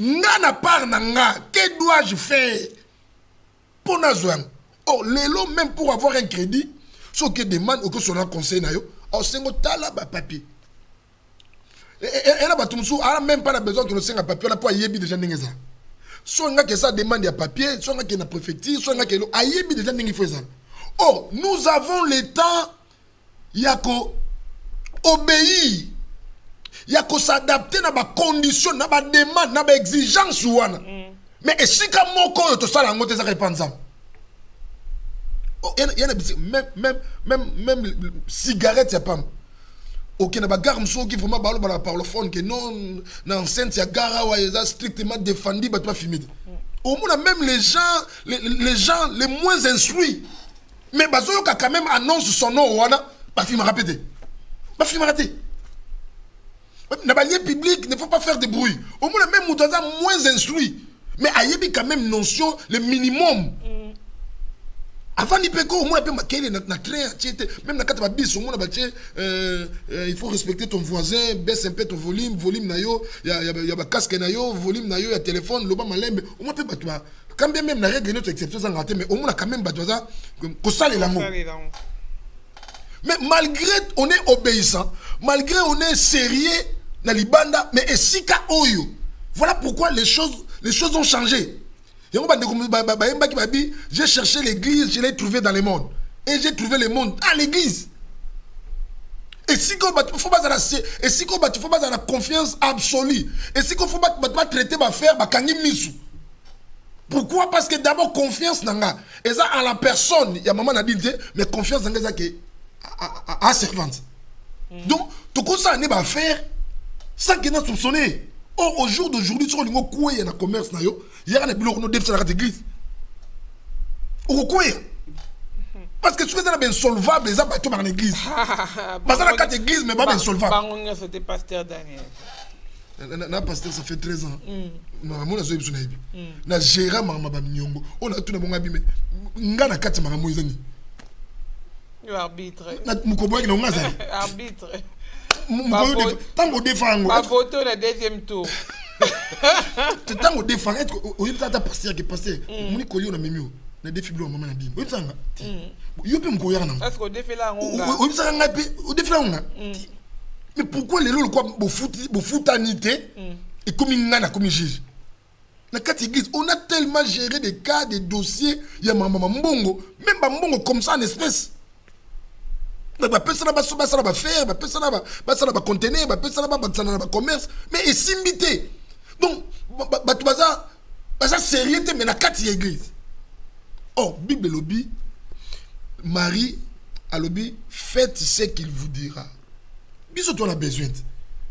Nga na part na nga, que dois-je faire pour nazoang? Or l'élo même pour avoir un crédit, ce que demande ou que son conseil na yo, or c'est ngo tala ba papier. Et là, on même pas besoin que nous un papier, on a pas yébi déjà n'engeza. Soit on a que ça demande à papier, soit on a que la préfecture, soit on a que a yébi déjà n'engeza. Or, nous avons le temps, yako obéir, yako s'adapter à ma condition, à ma demande, à ma exigence ouana. Mais et si comme mon corps tout ça la montée ça répand ça. Oh, y en a même cigarette y'a pas. Ok, na bagarre m'so qui vraiment par le fond que non dans enceinte ya gara wa est strictement défendu bah pas filmé. Au moins même les gens les moins instruits mais bazo ka quand même annonce son nom wana ba film répété. Ba film raté. Na ba lieu public ne faut pas faire de bruit. Au moins même mutaza moins instruit mais ayebi quand même notion le minimum. Avant d'Ipeko, au moins, même dans le bis, au moins, il faut respecter ton voisin, baisse un peu ton volume, nayo, il y a casque nayo, volume nayo, il y a téléphone, le bas malin, au moins, quand bien même la règle notre exception, mais au moins, quand même, que ça, les langues. Mais malgré on est obéissant, malgré on est sérieux dans l'Ibanda, mais Esika Oyo, voilà pourquoi les choses ont changé. J'ai cherché l'église, je l'ai trouvé dans le monde. Et j'ai trouvé le monde à l'église. Et si il faut pas la confiance absolue. Et si il faut pas traiter ma faire, pourquoi? Parce que d'abord confiance nanga. Et ça à la personne, il y a maman a dit mais confiance nanga qui à servante. Donc tout ça n'est pas faire sans qu'il n'a soupçonné. Or, au jour d'aujourd'hui, sur le mot il y a un commerce, il y a un bureau de l'église. Parce que tu fais ça insolvable, les abattus dans l'église. Parce que la carte église, mais pas insolvable. C'était pasteur Daniel. Na pasteur, ça fait 13 ans. On a joué sur Naïbi. On a géré Mama Nyongo. On a tout le monde abîmé. On a 4 Mama Moïsani. Arbitre. Arbitre. Tant qu'on défend. Ma photo le deuxième tour. Tant qu'on défend. Au lieu de passer, on est collé au Namimio. Na défi blo maman na bim. O tsanga. Yo pe mko yana. Est-ce qu'on défie là on o tsanga pe o défi là on. Mais pourquoi les lolo quoi bo foutanité et comme ngana comme juge. Na kati église, on a tellement géré des cas, des dossiers, ya maman mbongo, même ba mbongo comme ça en espèce. Ba personne ba faire, ba personne ba contenir, ba personne ba commerce, mais et simbité. Donc ba tu baza sérieux mais na kati église. Oh, Bible lobby, Marie a lobby, faites ce qu'il vous dira. Bisous, toi, on a besoin.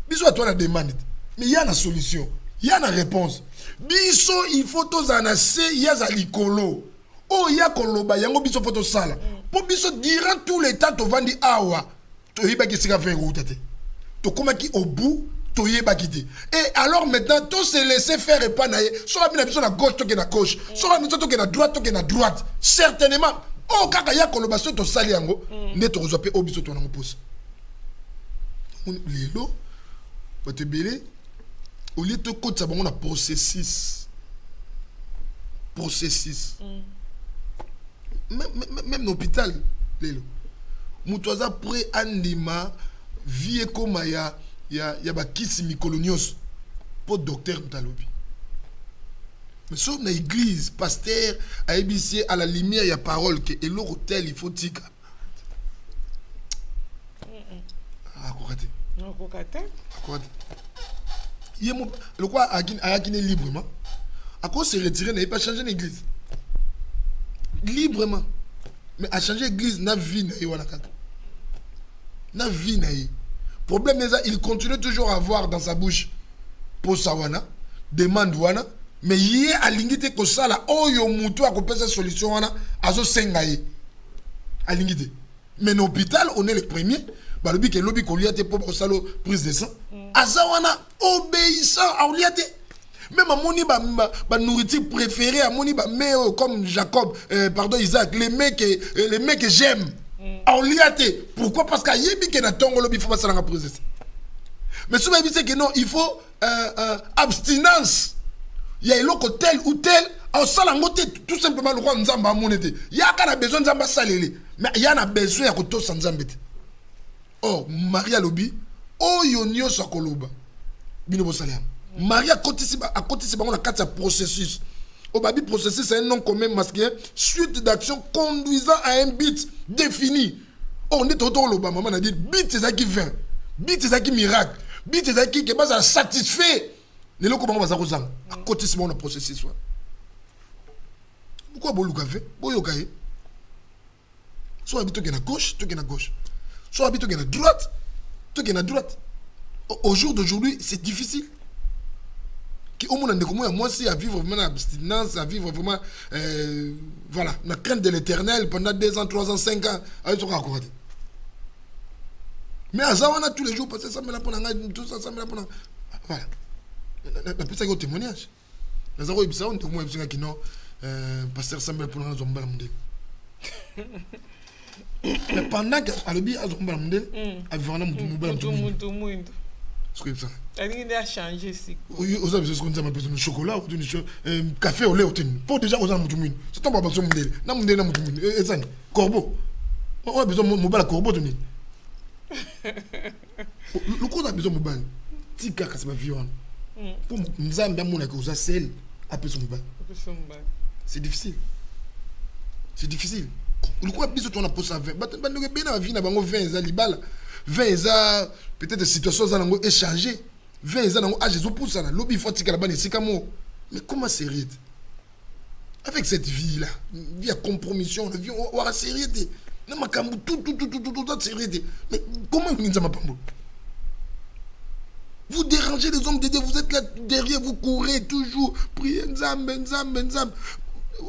Bisous, toi, on a demandé. Mais il y a une solution. Il y a une réponse. Bisous, il faut tous en assez, il y a un licolo. Oh, il y a koloba, il y a un bisous, photo sale. Pour bisous, durant tout le temps, tu vas dire, ah ouais, tu vas dire, c'est faire route. Tu comment qui au bout, et alors maintenant, tout se laisser faire et pas naïe. Soit la mission à gauche, toi qui à gauche. Soit la mission toi qui à droite, toi qui à droite. Certainement. Oh, quand il y a coloration, tu sali yango. Net tu reçois au biso ton en pose. Les lots, va te belé. Au lieu de côté, ça va on a processus. Même l'hôpital, les lots. Moutoisa pré anima vie comme il y a des kits mycolonios pour docteur Mtalobi. Mais sur l'église, pasteur, à ABC, à la lumière, il y a parole que et l'hôtel, il faut tika. Ah, quoi? Le quoi a gagné librement. À cause se retirer, n'a pas changé l'église. Librement. Mais à changer l'église, n'a vie, n'a pas. na vie na ye. Problème est il continue toujours à avoir dans sa bouche pour sawana demande wana mais yé alingite ko sala oyo mutu akopesa solution wana azo senga ye alingite. Mais dans l'hôpital on est les premiers balobi ke lobi ko liate pour salo prise de sang azawana obéissant à liate. Même à moni ba nourriture préférée à moni ba mais comme Jacob pardon Isaac les mecs que j'aime en liate. Pourquoi? Parce qu'à yebi que na tongo lobi faut pas ça la prise. Mais ce que c'est que non, il faut abstinence. Il y a l'autre tel ou tel en salangote tout simplement le roi nzamba monete. Il y a quand a besoin nzamba salele. Mais il y a besoin ya koto sanzambete. Oh, Maria lobi, oh yonio sakoloba. Bino bo salam. Maria a côté on a quatre processus. Au babi processus c'est un nom commun masculin, suite d'actions conduisant à un but défini. Oh, on est autour loba maman a dit but c'est ça qui vient. But c'est ça qui miracle. But c'est ça qui est pas satisfait. Les locaux on va ça aux à côté on a processus. Pourquoi bolu café? Boyo kaye. Soit habito qui est à gauche, toi qui est à gauche. Soit habito qui est à droite, toi qui est à droite. Au jour d'aujourd'hui, c'est difficile. Qui au moins moi aussi à vivre vraiment l'abstinence, à vivre vraiment voilà, la crainte de l'éternel pendant 2 ans, 3 ans, 5 ans, avec ce qu'on a accordé. Mais à ça on a tous les jours passé ça me la pour tout ça ça me la pour voilà. La petite au témoignage. Les aros ibisa on te moi ibisa qui non pasteur ça me la pour dans zomba la monde. Mais pendant que alobi à zomba la monde, à vivre dans monde. Ce que ça. Elle a changé si. Oui, aux amis, ce qu'on dit à ma personne, chocolat, ou café au lait, au thé. Pour déjà aux amis, tout c'est ton papa, son modèle. Non, modèle, non, modèle. Et ça, corbeau. On a besoin de mobile corbeau, Tony. Le coup, on a besoin de mobile. Tika, c'est ma vie. Pour nous, on a mon accord, ça, c'est après son mobile. C'est difficile. C'est difficile. Le coup, on a besoin de poser à 20. Mais nous, bien, la vie, on a 20 ans, libala. 20 ans, peut-être situation ça n'a échangé. 20 ans, ah Jésus pour ça, lobby faut tirer la banne c'est comme mais comment c'est sérieux avec cette vie là, vie à compromission, vie on a sérieux. Non ma camou tout sérieux. Mais comment vous n'avez pas vous dérangez les hommes de Dieu, vous êtes là derrière, vous courez toujours, priez nzambe.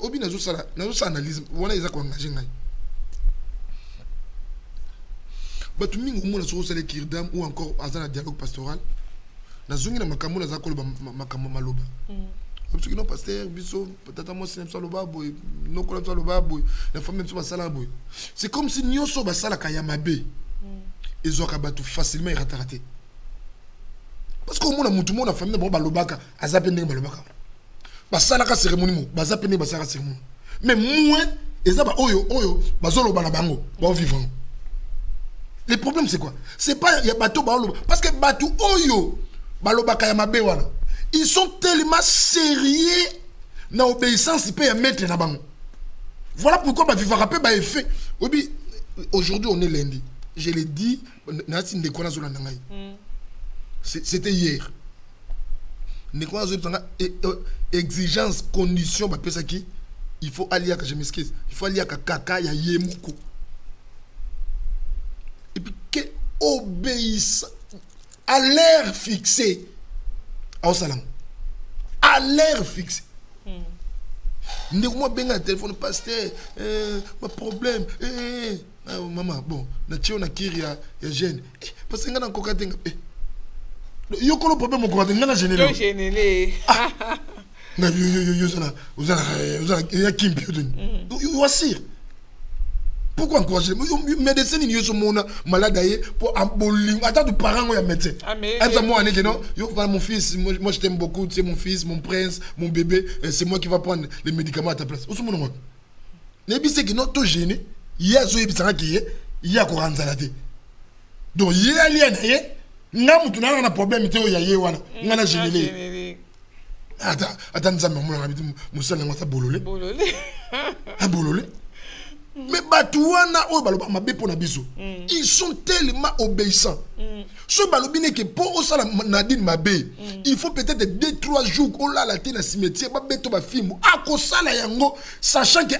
Obi nazo ça analyse, voilà ils a engagé ngai. Batu mingi umona soko sale kirdam ou encore azana dialogue pastoral na zungi na makambo na zakolo makambo maloba parce que non pasteur biso tata moi c'est ça loba boy non kola ça loba boy la famille so basala boy c'est comme si nyoso basala kayamabe ezoka batu facilement raté parce que umona mutu mona famille bon balobaka azape ndenge balobaka basala ka cérémonie mo bazape ndenge basala cérémonie mais moins ezaba oyo bazoloba na bango ba vivant. Le problème c'est quoi? C'est pas il y a bateau baloba parce que bateau oyo baloba kayamabe wana. Ils sont tellement sérieux dans l'obéissance ils peuvent mettre na bango. Voilà pourquoi ba vivre rappel ba effet. Aujourd'hui on est lundi. Je l'ai dit nasi ndekona zo na ngai. C'était hier. Ndekona zo tanga exigence condition ba pesa qui il faut aller à je m'excuse. Il faut aller à kaka ya yemuko. Et puis, que obéissant à l'heure fixée. Au salam. À l'heure fixée. Moi, bien un téléphone, pasteur, ma problème. Maman, bon, on a kiri ya gêne. Parce que on a encore un problème. Yo kono problème encore un ngana gêné. Yo gêné. Na yo ya kimpi yo asir. Pourquoi encourager? Médecin n'y sont malade pour abolir. Attends, de parents ou un médecin. Moi, mon fils, moi je t'aime beaucoup, c'est mon fils, mon prince, mon bébé, c'est moi qui va prendre les médicaments à ta place. Où sont mon nom? Les c'est que notre gêné, il y a ce qui est, il y a quoi en zalade. Donc, il y a lien, il y a un problème, il y a un problème, il attends, nous avons mon seul nom, c'est Bololé. Bololé. Mais ils sont tellement obéissants. Ce balobine que pour osala Nadine Mabé, il faut peut-être 2-3 jours qu'on l'a la tête cimetière, sachant que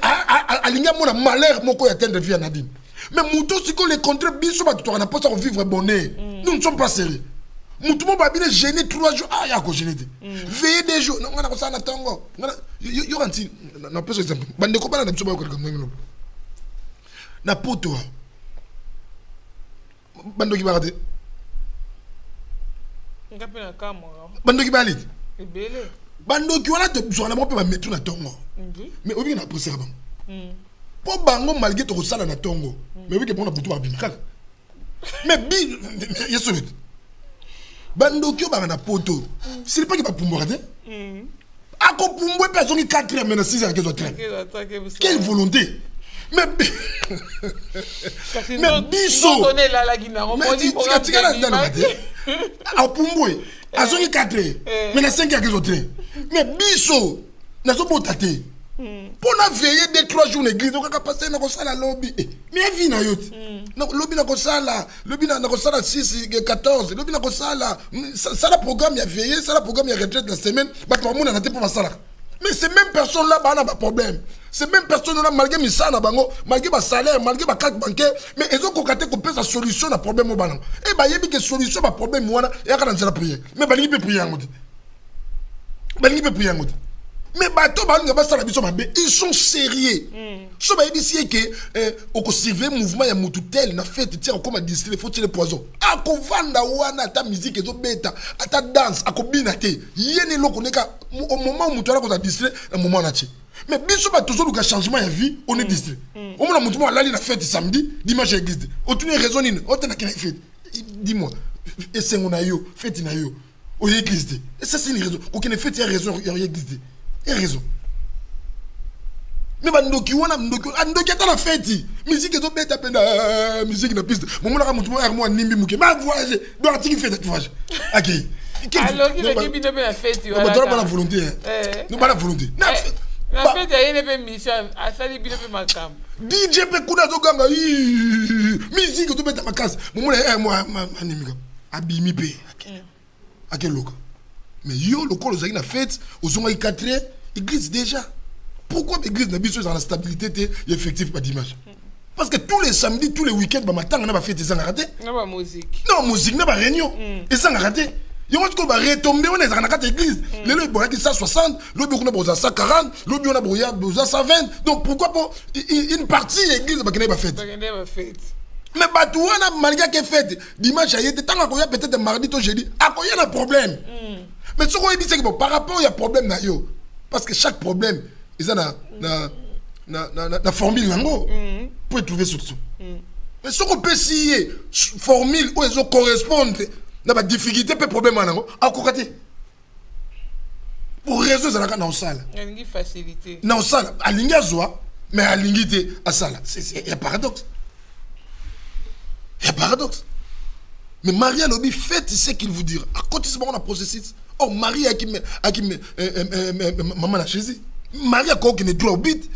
alinga mon malheur moko atteindre vie à Nadine. Mais Mouton, si on les contre, biso, on n'a pas ça vivre bonnet. Nous ne sommes pas sérieux. Mouton, va bien gêner 3 jours. Ah, il y a quoi gêner. Veillez des jours. Non, on a ça en attendant. Il y a un petit. Non, pas exemple. Bande de copains, on a besoin de comme na poto. Bande qui va rater. Bande qui va aller. Bande qui va là, tu vas pas mettre na tongo. Mais au bien, on a poussé avant. Pour bango malgré ton sala na tongo. Mais oui que bon na butu abimaka. Mais bi yeso vite. Bando kyo ba na poto. C'est pas qui va pumbo rater. Ako pumbo personne qui 4 mais na 6 heures que zo train. Quelle volonté. Mais biso. On est là la guina. On dit pour a pumbo. Azongi 4 mais na 5 heures que zo train. Mais biso na zo botate. Pour na veiller 2-3 jours l'église, on va passer dans la lobby. Mais vie na yot. Lobby na kosala, lobby na kosala 6 14, lobby na kosala. Ça la programme ya veiller, ça la programme ya retraite la semaine, ba tout le monde na te pour masala. Mais ces mêmes personnes là ba na ba problème. Ces mêmes personnes là malgré misa na bango, malgré ba salaire, malgré ba carte bancaire, mais ils ont kokate ko pesa solution na problème au bango. Et ba yebi que solution ba problème wana ya kana nzela prier. Mais ba lingi pe prier ngoti. Ba lingi pe prier ngoti. Mais ils sont sérieux. Ce qui est que on surveille le mouvement ya mutu tel na fait tiens comme distiller faut tirer poison. Ako vanda wana ta musique ezo beta, ta danse, ako binate. Yene loko neka au moment où mutu ala ko distiller, au moment na ti. Mais biso ba toujours le changement ya vie, on est distrait. Au moment mutu ala li na fête samedi, dimanche existe. On tune raison ni, on tena kina fête. Dis-moi, et c'est on a yo, fête na yo. On existe. Et ça c'est une raison. Aucune fête ya raison, ya existe. Il y a raison. Mais bandoki wana ndoki ata la fête. Musique ezo beta penda musique na piste. Mon mona mutu mo mo nimbi muke. Ma voyage, doit tiki fête voyage. OK. Alors qui veut dire la fête voilà. On pas la volonté. Non pas la volonté. La fête il y a une mission à ça libérer ma cam. DJ pe kuna zo ganga. Musique ezo beta ma casse. Mon mona moi nimbi. Abimi pe. À quel local? Mais yo, le corps de la fête, aux ont 4 église déjà. Pourquoi l'église n'a pas dans la stabilité et effectif pas dimanche? Parce que tous les samedis, tous les week-ends, bah matin on a pas fête, ils ont raté. Non pas musique. Non musique, n'a pas réunion. Ils ont raté. Ils ont dit qu'on va retomber, on est dans la 4 églises. Les lois ils ont 160, l'autre on a 140, l'autre on a 120. Donc pourquoi pas une partie église bah qui n'a pas fête? Mais Batouana malgré qu'elle fête dimanche, il y a tant qu'on y a peut-être mardi ou jeudi, il y a un problème. Mais ce qu'on dit c'est que bon, par rapport il y a problème na yo parce que chaque problème ils ont na formule nango pour trouver solution. Mais ce qu'on peut essayer formule où ils correspondent na ba difficulté peut problème nango à côté. Pour résoudre ça dans salle. Il y a facilité. Dans salle, à l'ingazwa mais à l'ingité à salle. C'est un paradoxe. Il y a paradoxe. Mais Maria Lobi fait ce qu'il vous dira. À côté de ce moment, on a processus. Oh, Marie a qui maman a choisi. Marie a quoi qui n'est droit au but.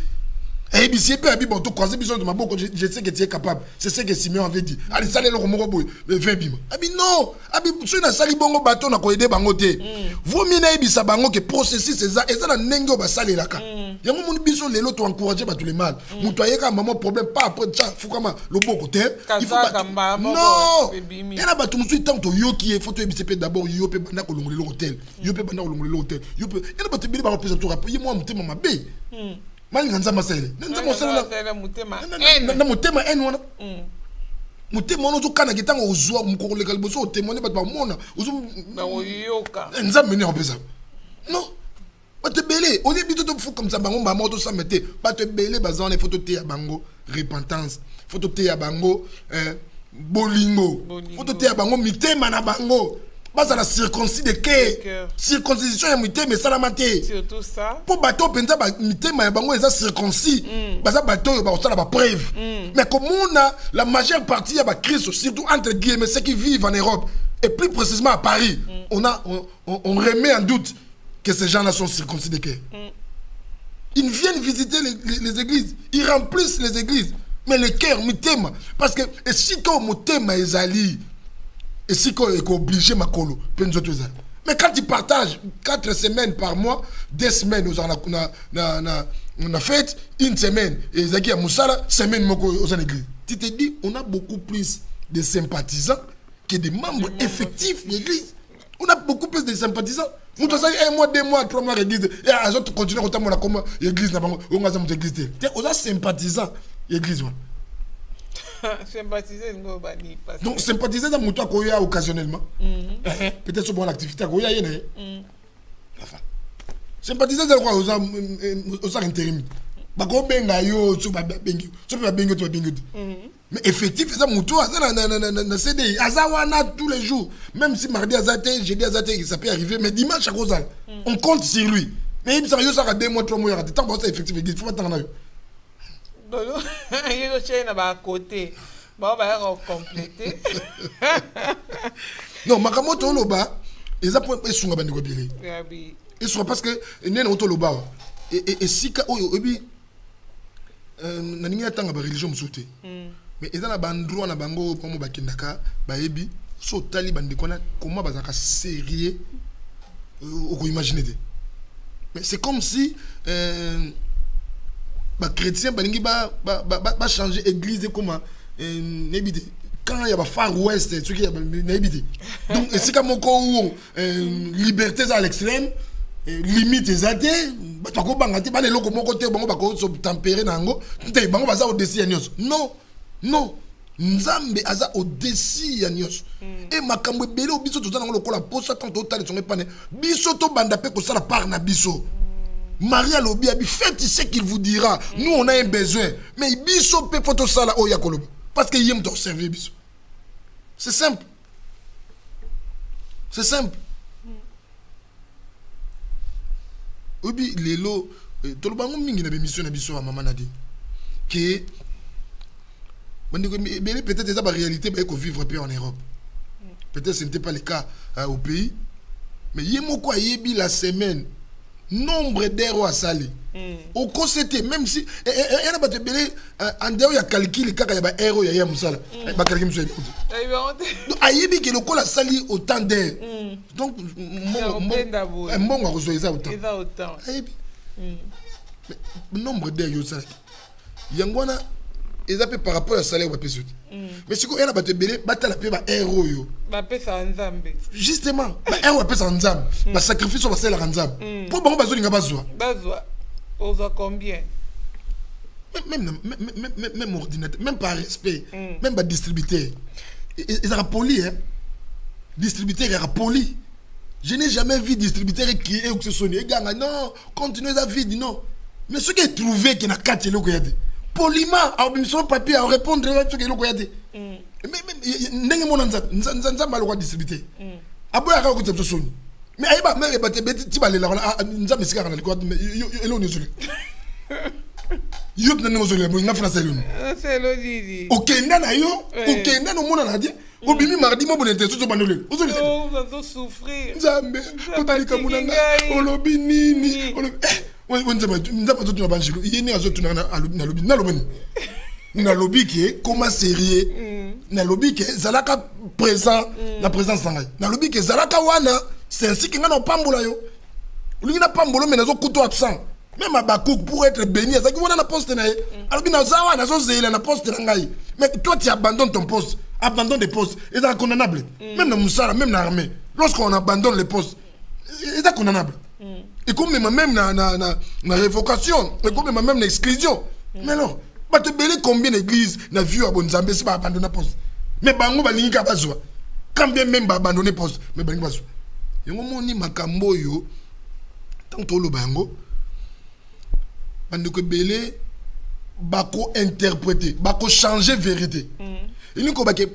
Et puis, si elle a bon, croiser besoin de ma bouche, je sais que tu es capable. C'est ce que Simeon avait dit. Allez, ça, le romoro boy, le 20 bim. Abi non, abi, si on a sali bongo bateau, on a koyé bangote. Vous mina ibi sa bango que processus c'est ça. Et ça, la nengo ba sali la ka. Yango mon biso les lots encourager ba tous les mal. Moutoyer ka maman problème pas après ça. Faut comment le bon côté. Il faut pas. Non. Il y a ba tout musu tant to yo qui est faut to ibi c'est d'abord yo pe banda ko longole l'hôtel. Yo pe banda ko longole l'hôtel. Yo pe. Il y a ba te bili ba ko pesa to rap. Moi mutema mabe. Mali nganza masele nganza masele na mutema en wana mutema ono tukana kitango uzwa mukole kalboso témoigner ba mona uzu na yoka nza meni en pesa non ba te belé on est bito to fou comme ça bango ba moto ça mettait ba te belé bazan les photos té bango repentance photo té bango bolingo photo té bango mitema na bango. Bas à la circoncis de cœur. Circoncision est muté mais ça la maté. Surtout ça. Pour bateau penza ba muté mais bango est circoncis. Bas bateau ba ça la preuve. Mais comme on a la majeure partie ya ba Christ surtout entre guillemets ceux qui vivent en Europe et plus précisément à Paris, on remet en doute que ces gens-là sont circoncis de cœur. Ils viennent visiter les églises, ils remplissent les églises, mais le cœur mutema parce que et si quand mutema ezali et si qu'on est obligé ma colo, mais quand tu partages 4 semaines par mois, 2 semaines on a fait une semaine et Zaki a Moussala, semaine aux églises. tu te dis, on a beaucoup plus de sympathisants que de membres effectifs de l'église. On a beaucoup plus de sympathisants. Vous savez, 1 mois, 2 mois, 3 mois l'église. Et les autres continuent à dire comment l'église n'a pas l'église. On a sympathisants l'église. Sympathiser, donc sympathiser dans mon toit occasionnellement. Peut-être sur mon activité à Goya. Sympathiser dans quoi aux intérim. Mais effectivement, c'est mon toit. CDI. Azawana tous les jours. Même si mardi azate, jeudi azate, ça peut arriver. Mais dimanche à cause on compte sur lui. Mais il y a 2 mois, 3 mois. Tant que c'est effectif, il faut pas attendre. Il y a une chaîne à côté. Bon, on va compléter. Non, Makamoto Loba, ils ont pas sont abandonnés bien. Ils sont parce que n'est pas Loba. Et si ka obi naninga tanga ba religion musote. Mais ils ont un bandroit na bango comme bakindaka ba ebi so tali bande kona comment bazaka sérieux au imaginer. Mais c'est comme si les chrétiens ba changer l'église comment quand il y a Far West ce qui donc c'est comme liberté à l'extrême limite les athées batako bangati ba lelo ko côté bango bako so tempérer nango te bango baza au-dessus ya nyos non nzambe aza au-dessus ya nyos et makambo ebele obiso tozana ngo lokola posa tant total songe pane biso to banda pe ko sala par na biso. Maria Lobi a dit faites ce qu'il vous dira. Nous on a un besoin. Mais biso pe photo sala o yakoloba parce que yem to servir biso. C'est simple. C'est simple. Obi lelo to lo bango mingi na be mission na biso a maman nadi. Que peut-être déjà la réalité ba ko vivre peu en Europe. Peut-être ce n'était pas le cas au pays. Mais yemo ko yebi la semaine nombre d'euros à saler. Au constaté, même si il y a des belé en dehors il y a calcul kaka il y a euros il y a musala ba calcul monsieur donc ayebi que le col a sali autant d'heures donc mon a reçu ça autant ayebi nombre d'heures yo ça yangwana ils appellent par rapport à salaire va peser mais si ko yana ba te belé batala pe ba euros yo ba pesa nzambe justement ba euros pesa nzambe ba sacrifice va sala nzambe pour bango bazolinga bazwa on voit combien même ordinateur même par respect même par distributeur ils ont poli hein distributeur il a poli je n'ai jamais vu distributeur qui est ou se sonner ganga non continuez à vide non mais ce qui est trouvé qui n'a qu'à télé ko yade poliment à mission papier à répondre à ce que lo ko yade mais ndenge mona nzamba malo ko distributeur aboya ka ko tso sonner mais aïba mère baté ti balela nzamba sika kana liko mais elo ni zulu yop na ngozole mo ngafuna seloni c'est lo didi OK ndana yo OK ndana mona na dia obimi mardi mo bonete so bandole ozoli on va souffrir nzambe kotalika munanga olobi nini nzamba to tuna banjilo yeni azo tuna na lobi na lobi ke comment sérieux na lobi ke zalaka présent na présence ngai na lobi ke zalaka wana c'est ainsi que ngana pambola yo ulingina pambolo mais nazo kuto absent même Abakouk pour être béni ça qui vona na poste na alors que nazawa nazo zela na poste na ngai mais toi tu abandonnes ton poste abandonne des postes et c'est condamnable même dans Moussala même dans l'armée lorsqu'on abandonne les postes c'est condamnable et comme même na révocation et comme même na exclusion mais alors ba te belé combien d'églises na vieux abonzambe si ba abandonner poste mais bango balingi ka bazwa quand bien même ba abandonner poste mais balingi bazwa yongo moni makambo yo tant lo bango bandeko belé bako interpréter bako changer vérité il ko bake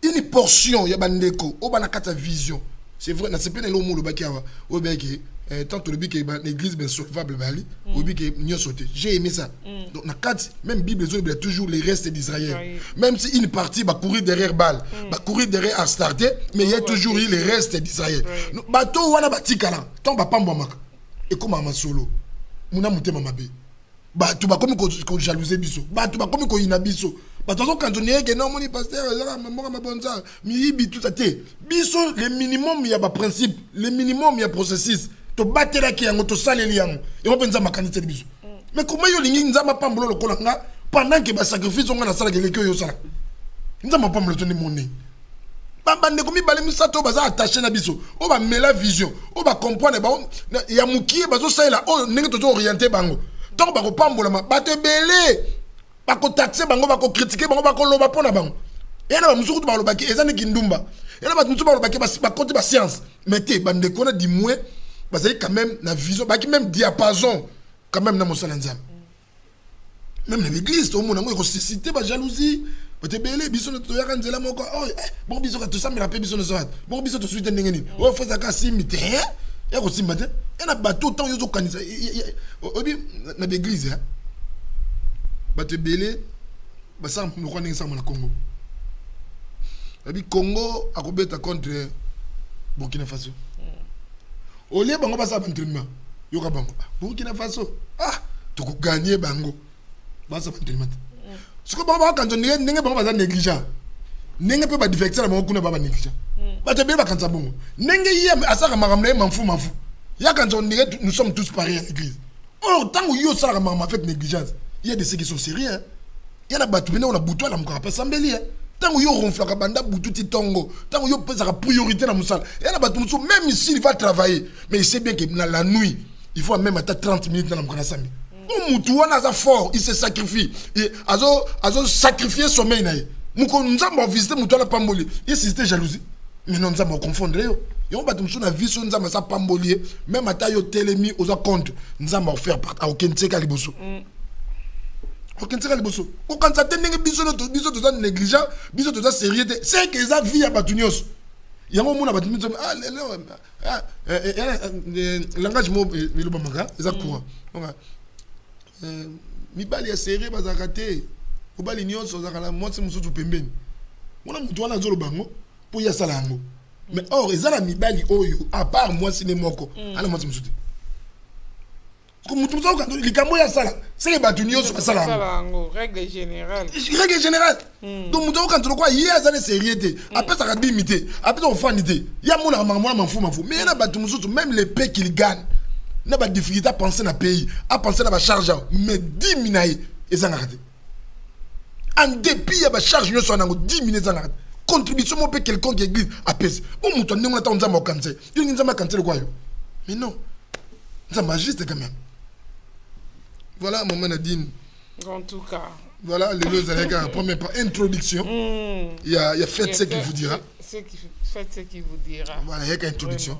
une portion ya bandeko o bana kata vision c'est vrai na sepene lo mo lo baki awa o beke tant le but que l'église ben solvable bali au but que nyo sauté j'ai aimé ça donc na quatre même bible il y a toujours les restes d'Israël même si une partie va courir derrière Baal va courir derrière Astarté mais il y a toujours les restes d'Israël bato wana batikala tant ba pamba maka et comme ma solo muna mutema mabe bato ba comme ko jalouser biso bato ba comme ko inabiso bato zo cantonnier que non moni pasteur za mama mabonza miyibi tout ça té biso le minimum il y a ba principe le minimum il y a processus to batela ki yango to saleli yango et on penza makanité biso mais comment yo lingi nzama pambolo lokola nga pendant que ba sacrifice on a sala que les yo sala nzamba pas me donner mon nez bamba ne komi balé misato baza attaché na biso o ba mela vision o ba comprendre ba ya mukie bazo sala o ndenge to orienter bango tant ba ko pambola ba te belé ba ko taxer bango ba ko critiquer bango ba ko loba pona bango et là ba musuku to ba loba ki ezani kindumba et là ba musuku ba loba ki ba côté ba science mais te ba ndeko na di moins baza quand même na vision ba ki même diapason quand même na mosala nzambe même dans l'église au monde on susciter ba jalousie te belé biso to yaka nzela moko oh bon biso ka to samela pe biso no soit bon biso to suite ndenge nini o fa ka simite ya ko simate et na bateau tant yo zo kanisa obi na l'église hein ba te belé ba sa mo ko ndenge sa mo na Congo abi Congo akobeta contre Burkina Faso au lieu bango ba sa entraînement yo ka bango Burkina Faso to ko gagner bango ba sa entraînement ce que quand on est négligent n'est pas défecté à mon coup pas négligent bah tu bien quand ça bon n'est hier à ça m'en fous il y a quand on est nous sommes tous pareils à l'église oh tant que yo ça m'a fait négligence il y a des ceux qui sont sérieux il y en a battu maintenant on a bouton là encore pas sambeli tant que yo ronfle ka banda boutou titongo tant que yo pèse la priorité dans musala il y en a battu même ici il va travailler mais il sait bien que la nuit il faut même attendre 30 minutes dans la mukana Moutouana a fort, il se sacrifie. Et azo sacrifier sommeil naï. Mouko nzamba visiter moutouana pamboli. Il c'était jalousie. Mais non nzamba confondre yo. Et on va tomber sur la vie sur nzamba sa pamboli. Même à taille au télémi aux compte nzamba offert par à aucun tseka liboso. Aucun tseka liboso. Ou quand ça tenenge biso to ça négligent, biso to ça sérieux, c'est que ça vie à batunios. Il y a un moment où le langage mo miloba manga, ça courant. Mibali ya serré bazakate obali nyonso zakala mwasi musutu pembeni mona mutu wana zolo bango po ya sala yango mais or ezala mibali oyo à part mwasi ne moko ala mwasi musutu ko mutu zo ka likambo ya sala c'est batu nyonso basala yango règle générale donc mutu ka ntolo kwa ya zane sérieuté après ça ka limité après on fanité ya mona m'fou mais na batu musutu même les paix qu'il gagne n'a pas de difficulté à penser dans le pays, à penser dans la charge, mais 10 minutes, et ça n'a pas. En dépit, il y a une charge, 10 minutes, contribution, mon père, quelqu'un qui église, apaise. Bon, mouton, nous avons un cancer. Il y a un cancer, quoi. Mais non, ça m'a juste quand même. Voilà, maman Nadine. En tout cas. Voilà, les deux avec la première introduction. Il y a fait ce qu'il vous dira. Faites ce qu'il vous dira. Voilà, il y a une introduction.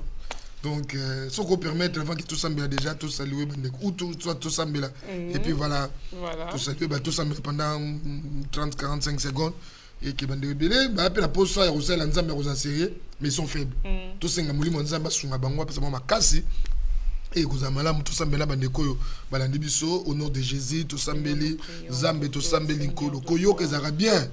Donc, ce qu'on permet, avant que tout ça soit déjà, tout saluer, ou tout ça, et puis voilà, tout saluer, tout ça pendant 30-45 secondes, et qui va dérouler, après la pause, ça, il y a des mais ils sont faibles. Tout ça, il y a des gens qui sont cassés, et vous avez malade, tout ça, au nom de Jésus, tout ça, Zambe, tout ça, Koyo, que ça va bien,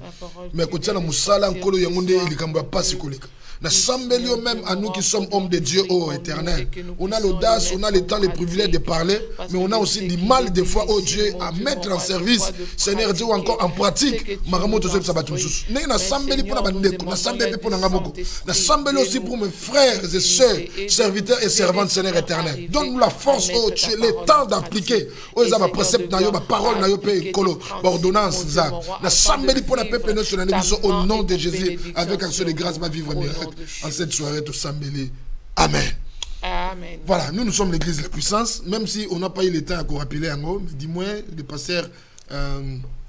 mais quand il y a des gens qui ont pas si collègues. Nous même à nous qui sommes hommes de Dieu, oh éternel. On a l'audace, on a le temps, le privilège de parler, mais on a aussi du mal des fois, oh Dieu, à mettre en service, Seigneur Dieu, ou encore en pratique. Maramoto Sabatus. Nous n'assemblons pour la bande, nous assemblons pour la gamoko. Nous assemblons aussi pour mes frères et sœurs, serviteurs et servantes, Seigneur éternel. Donne-nous la force, oh Dieu, le temps d'appliquer. Oh, ça va précepte, ma parole, na yope, kolo, ordonnance, ça. Nous assemblons pour la peuple national, au nom de Jésus, avec action de grâce, va vivre miracle. En cette soirée, tout s'embellit. Amen. Amen. Voilà, nous sommes l'église de la puissance, même si on n'a pas eu le temps à vous rappeler en haut, mais dis-moi, le pasteur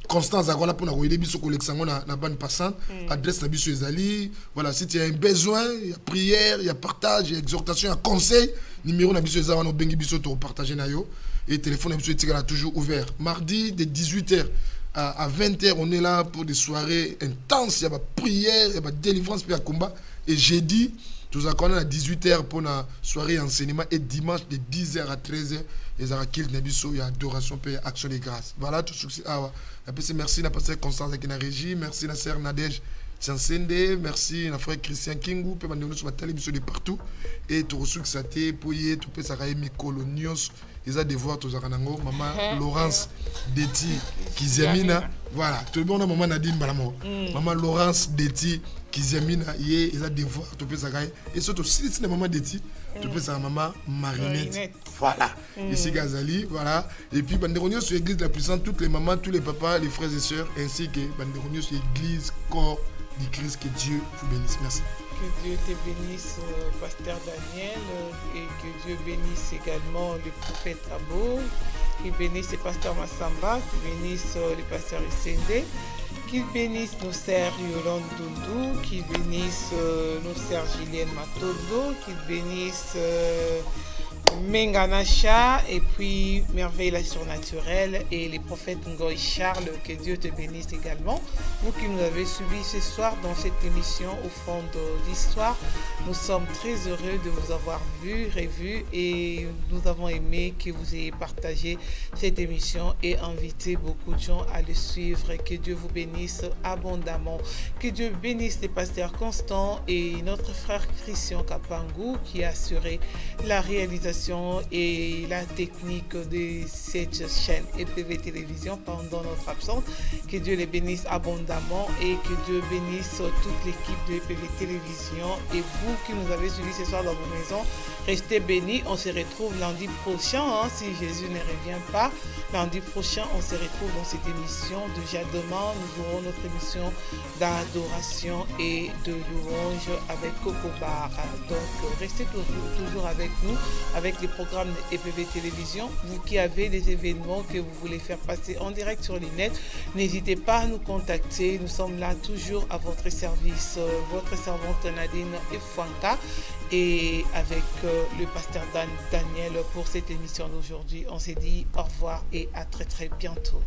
Constance Agola pour nous aider biso collection na bande passante, adresse la biso ezali. Voilà, si tu as un besoin, il y a prière, il y a partage, il y a exhortation, il y a conseil, numéro na biso ezali no bengi biso to partager na yo et téléphone na biso etikala toujours ouvert. Mardi de 18h à 20h, on est là pour des soirées intenses, il y a prière, il y a délivrance puis il y a combat. Et jeudi, nous avons à 18h pour la soirée enseignement et dimanche de 10h à 13h, il y a il y a adoration et action de grâce. Voilà tout ce que c'est. Merci à la pasteur Constance qui est dans la régie, merci à la sœur Nadège Tiansende, merci à la frère Christian Kingu, puis nous sommes de partout. Et tout ce que ça a été, pour y tout ça a été colonios. Ils ont des voix tous maman Laurence Deti Kizamina, voilà, tout le monde a maman Nadine Balamo, maman Laurence Deti Kizamina, ils ont des voix tout ça et surtout si c'est maman Deti, Tu peux sa maman Marinette. Voilà. Ici Gazali, voilà. Et puis Banderonio sur l'église la puissante, toutes les mamans, tous les papas, les frères et sœurs, ainsi que Banderonio sur l'église corps du Christ. Que Dieu vous bénisse. Merci. Que Dieu te bénisse, pasteur Daniel, et que Dieu bénisse également le prophète Abo, qu'il bénisse le pasteur Massamba, qu'il bénisse le pasteur Isende, qu'il bénisse nos sœurs Yolande Doudou, qu'il bénisse nos sœurs Julienne Matondo, qu'il bénisse Menganacha, et puis Merveille la surnaturelle et les prophètes Ngoï Charles. Que Dieu te bénisse également. Vous qui nous avez suivis ce soir dans cette émission au fond de l'histoire, nous sommes très heureux de vous avoir vu, revu, et nous avons aimé que vous ayez partagé cette émission et invité beaucoup de gens à le suivre. Que Dieu vous bénisse abondamment. Que Dieu bénisse les pasteurs Constant et notre frère Christian Kapangou qui a assuré la réalisation et la technique de cette chaîne EPV Télévision pendant notre absence. Que Dieu les bénisse abondamment et que Dieu bénisse toute l'équipe de EPV Télévision. Et vous qui nous avez suivis ce soir dans vos maisons, restez bénis. On se retrouve lundi prochain, si Jésus ne revient pas. Lundi prochain, on se retrouve dans cette émission. Déjà demain, nous aurons notre émission d'adoration et de louange avec Coco Bar. Donc, restez toujours avec nous, avec les programmes de EPV Télévision. Vous qui avez des événements que vous voulez faire passer en direct sur les nets, n'hésitez pas à nous contacter. Nous sommes là toujours à votre service. Votre servante Nadine Efouanta et avec le pasteur Daniel pour cette émission d'aujourd'hui. On s'est dit au revoir et à très bientôt.